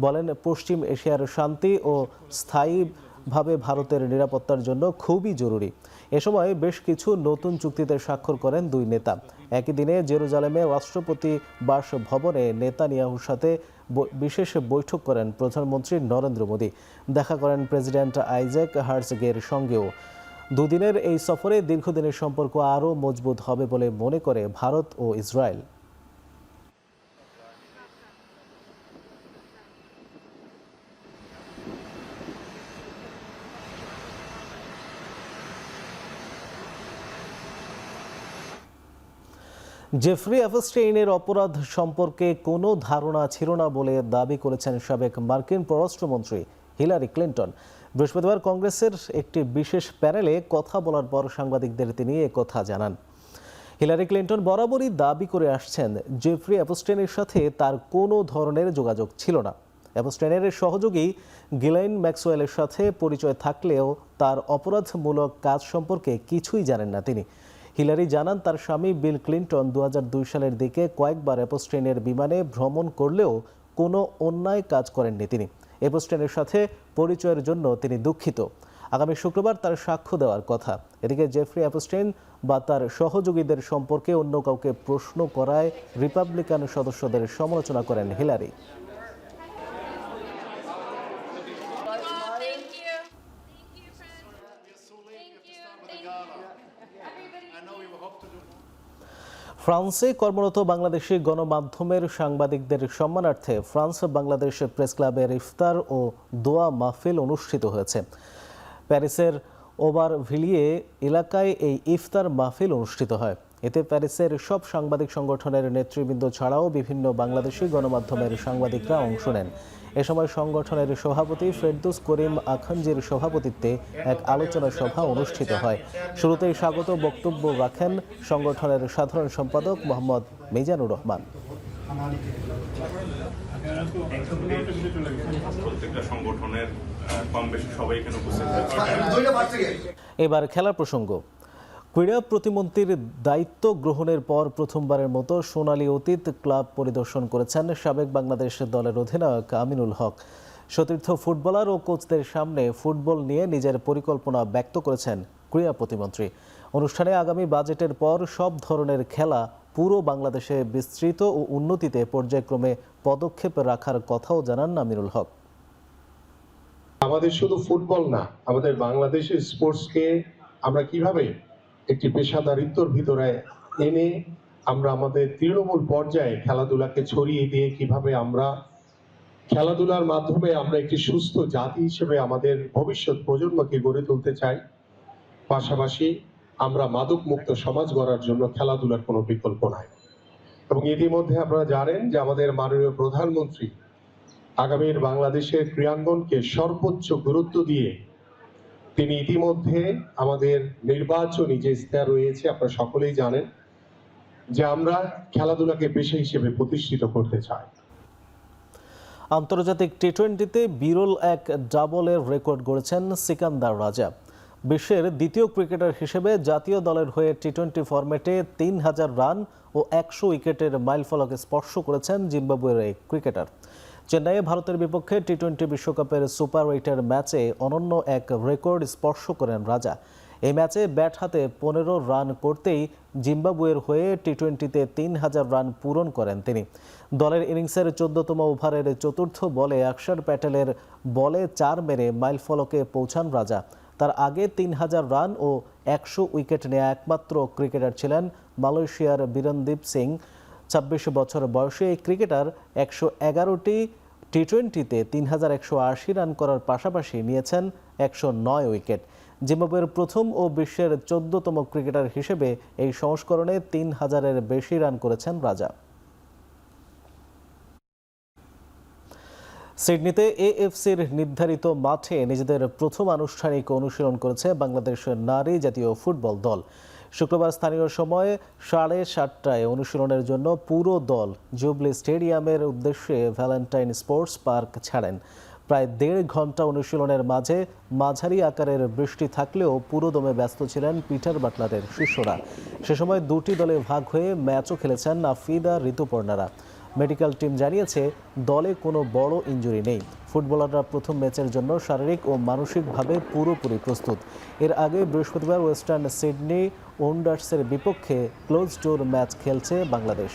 A: বলেন, পশ্চিম এশিয়ার শান্তি ও স্থায়ীভাবে ভারতের নিরাপত্তার জন্য খুবই জরুরি। এ সময় বেশ কিছু নতুন চুক্তিতে স্বাক্ষর করেন দুই নেতা। একই দিনে জেরুজালেমে রাষ্ট্রপতি বাসভবনে নেতানিয়াহুর সাথে বিশেষ বৈঠক করেন প্রধানমন্ত্রী নরেন্দ্র মোদী। দেখা করেন প্রেসিডেন্ট আইজ্যাক হার্জগের সঙ্গেও। দুদিনের এই সফরে দীর্ঘদিনের সম্পর্ক আরও মজবুত হবে বলে মনে করে ভারত ও ইসরায়েল। জেফ্রি এপস্টেইনের অপরাধ সম্পর্কে কোনো ধারণা ছিল না বলে দাবি করেছেন সাবেক মার্কিন পররাষ্ট্রমন্ত্রী হিলারি ক্লিন্টন। বৃহস্পতিবার কংগ্রেসের একটি বিশেষ প্যানেলে কথা বলার পর সাংবাদিকদের তিনি একথা জানান। হিলারি ক্লিন্টন বরাবরই দাবি করে আসছেন, জেফ্রি এপস্টেইনের সাথে তার কোনো ধরনের যোগাযোগ ছিল না। এপস্টেইনের সহযোগী গিলাইন ম্যাক্সওয়েলের সাথে পরিচয় থাকলেও তার অপরাধমূলক কাজ সম্পর্কে কিছুই জানেন না তিনি। হিলারি জানান, তার স্বামী বিল ক্লিন্টন 2002 সালের দিকে কয়েকবার এপস্টেইনের বিমানে ভ্রমণ করলেও কোনো অন্যায় কাজ করেননি তিনি। এপস্টেইনের সাথে পরিচয়ের জন্য তিনি দুঃখিত। আগামী শুক্রবার তার সাক্ষ্য দেওয়ার কথা। এদিকে জেফ্রি অ্যাপস্টেইন বা তার সহযোগীদের সম্পর্কে অন্য কাউকে প্রশ্ন করায় রিপাবলিকান সদস্যদের সমালোচনা করেন হিলারি। ফ্রান্সে কর্মরত বাংলাদেশি গণমাধ্যমের সাংবাদিকদের সম্মানার্থে ফ্রান্স বাংলাদেশ প্রেস ক্লাবের ইফতার ও দোয়া মাহফিল অনুষ্ঠিত হয়েছে। প্যারিসের ওভারভিলিয়ে এলাকায় এই ইফতার মাহফিল অনুষ্ঠিত হয়। এতে প্যারিসের সব সাংবাদিক সংগঠনের নেতৃবৃন্দ ছাড়াও বিভিন্ন বাংলাদেশি গণমাধ্যমের সাংবাদিকরা অংশ নেন। এ সময় সংগঠনের সভাপতি ফেরদৌস করিম আখানজির সভাপতিত্বে এক আলোচনা সভা অনুষ্ঠিত হয়। শুরুতেই স্বাগত বক্তব্য রাখেন সংগঠনের সাধারণ সম্পাদক মোহাম্মদ মিজানুর রহমান। এবার খেলার প্রসঙ্গ। ক্রীড়া প্রতিমন্ত্রীর দায়িত্ব গ্রহণের পর প্রথমবারের মতো সোনালী অতীত ক্লাব পরিদর্শন করেছেন সাবেক বাংলাদেশ দলের অধিনায়ক আমিনুল হক। সতীর্থ ফুটবলার ও কোচদের সামনে ফুটবল নিয়ে নিজের পরিকল্পনা ব্যক্ত করেছেন ক্রীড়া প্রতিমন্ত্রী। অনুষ্ঠানে আগামী বাজেটের পর সব ধরনের খেলা পুরো বাংলাদেশে বিস্তৃত ও উন্নতিতে পর্যায়ক্রমে পদক্ষেপ রাখার কথাও জানান আমিনুল হক।
B: আমাদের শুধু ফুটবল না, আমাদের বাংলাদেশের স্পোর্টসকে আমরা কিভাবে একটি পেশাদারিত্বর ভিতরে এনে আমরা আমাদের তৃণমূল পর্যায়ে খেলাধুলাকে ছড়িয়ে দিয়ে কিভাবে আমরা খেলাধুলার মাধ্যমে আমরা একটি সুস্থ জাতি হিসেবে আমাদের ভবিষ্যৎ প্রজন্মকে গড়ে তুলতে চাই। পাশাপাশি আমরা মাদক মুক্ত সমাজ গড়ার জন্য খেলাধুলার কোনো বিকল্প নাই। এবং ইতিমধ্যে আপনারা জানেন যে আমাদের মাননীয় প্রধানমন্ত্রী আগামীর বাংলাদেশের ক্রীড়াঙ্গনকে সর্বোচ্চ গুরুত্ব দিয়ে তিনি ইতিমধ্যে আমাদের নির্বাচনী যে ইশতেহার রয়েছে আপনারা সকলেই জানেন যে আমরা খেলাধুলাকে পেশা হিসেবে প্রতিষ্ঠিত করতে চাই।
A: আন্তর্জাতিক টি-20তে বিরল এক ডাবলের রেকর্ড গড়েছেন সিকান্দার রাজা। বিশ্বের দ্বিতীয় ক্রিকেটার হিসেবে জাতীয় দলের হয়ে টি-20 ফরম্যাটে 3000 রান ও 100 উইকেটের মাইলফলক স্পর্শ করেছেন জিম্বাবুয়ের এই ক্রিকেটার। চেন্নাইয়ে ভারতের বিপক্ষে টি-20 বিশ্বকাপের সুপার 8 ম্যাচে অনন্য এক রেকর্ড স্পর্শ করেন রাজা। এই ম্যাচে ব্যাট হাতে 15 রান করতেই জিম্বাবুয়ের হয়ে টি-20তে 3000 রান পূরণ করেন তিনি। দলের ইনিংসের 14তম ওভারের চতুর্থ বলে অক্ষর প্যাটেলের বলে 4 মেরে মাইলফলকে পৌঁছান রাজা। তার আগে 3000 রান ও 100 উইকেট নেয়া একমাত্র ক্রিকেটার ছিলেন মালয়েশিয়ার বীরেনদীপ সিং। 26 বছর বয়সে এই ক্রিকেটার 111টি টি-20তে 3180 রান করার পাশাপাশি নিয়েছেন 109 উইকেট। জিম্বাবুয়ের প্রথম ও বিশ্বের 14তম ক্রিকেটার হিসেবে এই সংস্করণে 3000-এর বেশি রান করেছেন রাজা। সিডনিতে এএফসির নির্ধারিত মাঠে নিজেদের প্রথম আনুষ্ঠানিক অনুশীলন করেছে বাংলাদেশ নারী জাতীয় ফুটবল দল। শুক্রবার স্থানীয় সময়ে 7:30টায় অনুশীলনের জন্য পুরো দল জুবলি স্টেডিয়ামের উদ্দেশ্যে ভ্যালেন্টাইন স্পোর্টস পার্ক ছাড়েন। প্রায় 1.5 ঘন্টা অনুশীলনের মাঝে মাঝারি আকারের বৃষ্টি থাকলেও পুরোদমে ব্যস্ত ছিলেন পিটার বাটলারের শিষ্যরা। সে সময় দুটি দলে ভাগ হয়ে ম্যাচও খেলেছেন আফিদা ঋতুপর্ণারা। মেডিকেল টিম জানিয়েছে দলে কোনো বড় ইনজুরি নেই। ফুটবলাররা প্রথম ম্যাচের জন্য শারীরিক ও মানসিকভাবে পুরোপুরি প্রস্তুত। এর আগে বৃহস্পতিবার ওয়েস্টার্ন সিডনি ওন্ডার্সের বিপক্ষে ক্লোজ ডোর ম্যাচ খেলছে বাংলাদেশ।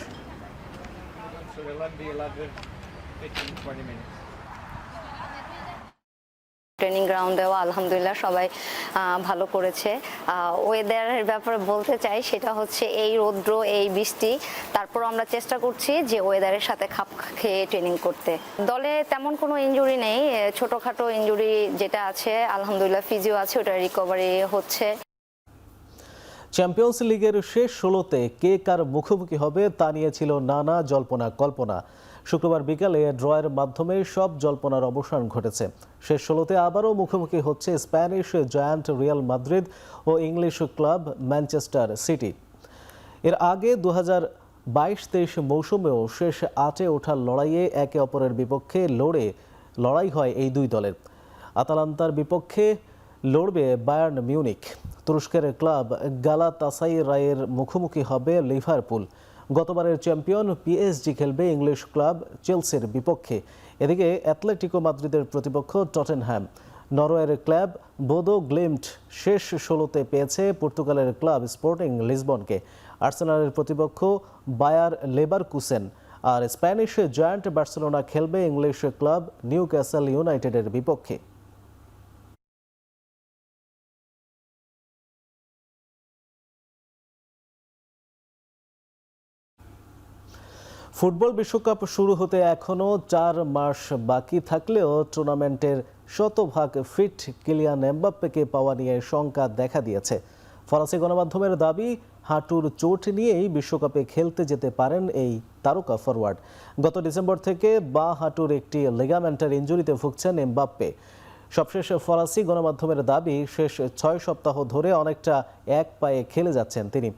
V: ট্রেনিং গ্রাউন্ডেও আলহামদুলিল্লাহ সবাই ভালো করেছে। ওয়েদারের ব্যাপারে বলতে চাই সেটা হচ্ছে এই রৌদ্র এই বৃষ্টি, তারপর আমরা চেষ্টা করছি যে ওয়েদারের সাথে খাপ খেয়ে ট্রেনিং করতে। দলে তেমন কোনো ইনজুরি নেই, ছোটোখাটো ইনজুরি যেটা আছে আলহামদুলিল্লাহ ফিজিও আছে, ওটা রিকভারি হচ্ছে।
A: চ্যাম্পিয়ন্স লিগের শেষ 16তে কে কার মুখোমুখি হবে তা নিয়ে ছিল নানা জল্পনা কল্পনা। শুক্রবার বিকালে ড্রয়ের মাধ্যমে সব জল্পনার অবসান ঘটেছে। শেষ 16তে আবারও মুখোমুখি হচ্ছে স্প্যানিশ জায়ান্ট রিয়াল মাদ্রিদ ও ইংলিশ ক্লাব ম্যানচেস্টার সিটি। এর আগে 2022-23 মৌসুমেও শেষ 8-এ ওঠার লড়াইয়ে একে অপরের বিপক্ষে লড়াই হয় এই দুই দলের। আতালান্তার বিপক্ষে লড়বে বায়ার্ন মিউনিখ। তুরস্কের ক্লাব গালাতাসারাইয়ের মুখোমুখি হবে লিভারপুল। গতবারের চ্যাম্পিয়ন পিএসজি খেলবে ইংলিশ ক্লাব চেলসির বিপক্ষে। এদিকে অ্যাটলেটিকো মাদ্রিদের প্রতিপক্ষ টটেনহ্যাম। নরওয়ের ক্লাব বোদো গ্লিম্ট শেষ 16তে পেয়েছে পর্তুগালের ক্লাব স্পোর্টিং লিসবনকে। আর্সেনালের প্রতিপক্ষ বায়ার লেভারকুসেন, আর স্প্যানিশ জায়ান্ট বার্সেলোনা খেলবে ইংলিশ ক্লাব নিউক্যাসল ইউনাইটেডের বিপক্ষে। ফুটবল বিশ্বকাপ শুরু হতে এখনও 4 মাস বাকি থাকলেও টুর্নামেন্টের শতভাগ ফিট কিলিয়ান এমবাপ্পেকে পাওয়া নিয়ে শঙ্কা দেখা দিয়েছে। ফরাসি গণমাধ্যমের দাবি, হাঁটুর চোট নিয়েই বিশ্বকাপে খেলতে যেতে পারেন এই তারকা ফরওয়ার্ড। গত ডিসেম্বর থেকে বাঁ হাঁটুর একটি লিগামেন্টার ইনজুরিতে ভুগছেন এমবাপ্পে। সবশেষ ফরাসি গণমাধ্যমের দাবি, শেষ 6 সপ্তাহ ধরে অনেকটা এক পায়ে খেলে যাচ্ছেন তিনি।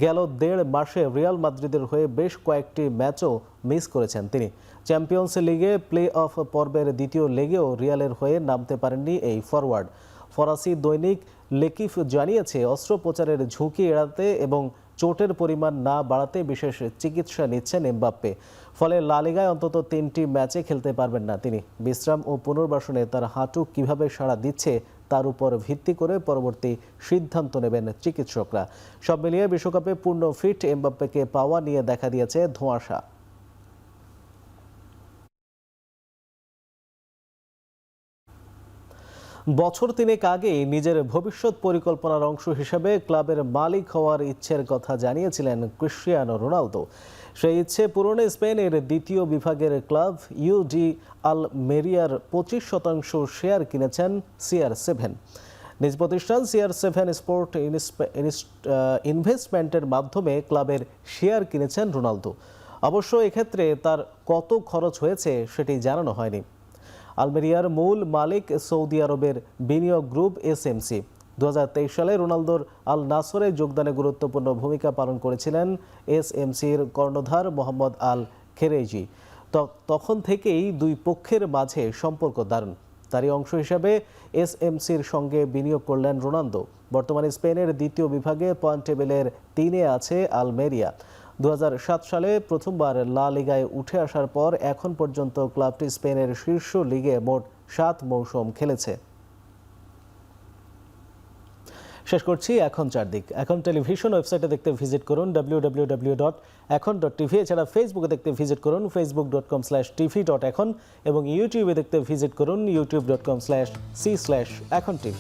A: গেল 1.5 মাসে রিয়াল মাদ্রিদের হয়ে বেশ কয়েকটি ম্যাচও মিস করেছেন তিনি। চ্যাম্পিয়ন্স লিগে প্লে অফ পর্বের দ্বিতীয় লেগেও রিয়ালের হয়ে নামতে পারেননি এই ফরওয়ার্ড। ফরাসি দৈনিক লেকিফ জানিয়েছে, অস্ত্রোপচারের ঝুঁকি এড়াতে এবং চোটের পরিমাণ না বাড়াতে বিশেষ চিকিৎসা নিচ্ছেন এমবাপ্পে। ফলে লা লিগায় অন্তত 3টি ম্যাচে খেলতে পারবেন না তিনি। বিশ্রাম ও পুনর্বাসনে তার হাঁটু কিভাবে সাড়া দিচ্ছে তার উপর ভিত্তি করে পরবর্তী সিদ্ধান্ত নেবেন চিকিৎসকরা। সব মিলিয়ে বিশ্বকাপে পূর্ণ ফিট এমবাপ্পেকে পাওয়া নিয়ে দেখা দিয়েছে ধোঁয়াশা। বছর 3 আগেই নিজের ভবিষ্যৎ পরিকল্পনার অংশ হিসেবে ক্লাবের মালিক হওয়ার ইচ্ছের কথা জানিয়েছিলেন ক্রিশ্চিয়ানো রোনালদো। সেই ইচ্ছে পূরণে স্পেনের দ্বিতীয় বিভাগের ক্লাব ইউডি আলমেরিয়ার 25% শেয়ার কিনেছেন CR7। নিজ প্রতিষ্ঠান CR7 স্পোর্ট ইনভেস্টমেন্টের মাধ্যমে ক্লাবের শেয়ার কিনেছেন রোনালদো। অবশ্য এক্ষেত্রে তার কত খরচ হয়েছে সেটি জানানো হয়নি। আলমেরিয়ার মূল মালিক সৌদি আরবের বিনিয়োগ গ্রুপ SMC। 2023 সালে রোনালদোর আল নাসরে যোগদানে গুরুত্বপূর্ণ ভূমিকা পালন করেছিলেন SMCর কর্ণধার মোহাম্মদ আল খেরেজি। তখন থেকেই দুই পক্ষের মাঝে সম্পর্ক দারুণ। তারই অংশ হিসাবে SMCর সঙ্গে বিনিয়োগ করলেন রোনালদো। বর্তমানে স্পেনের দ্বিতীয় বিভাগে পয়েন্ট টেবিলের 3-এ আছে আলমেরিয়া। 2007 সালে প্রথমবার লা লিগায় উঠে আসার পর এখন পর্যন্ত ক্লাবটি স্পেনের শীর্ষ লিগে মোট 7 মৌসুম খেলেছে। শেষ করছি এখন চারদিক। এখন টেলিভিশন ওয়েবসাইটে দেখতে ভিজিট করুন www.ekhon.tv। এছাড়া ফেসবুকে দেখতে ভিজিট করুন facebook.com/tv.ekhon এবং ইউটিউবে দেখতে ভিজিট করুন youtube.com/c/ekhon tv।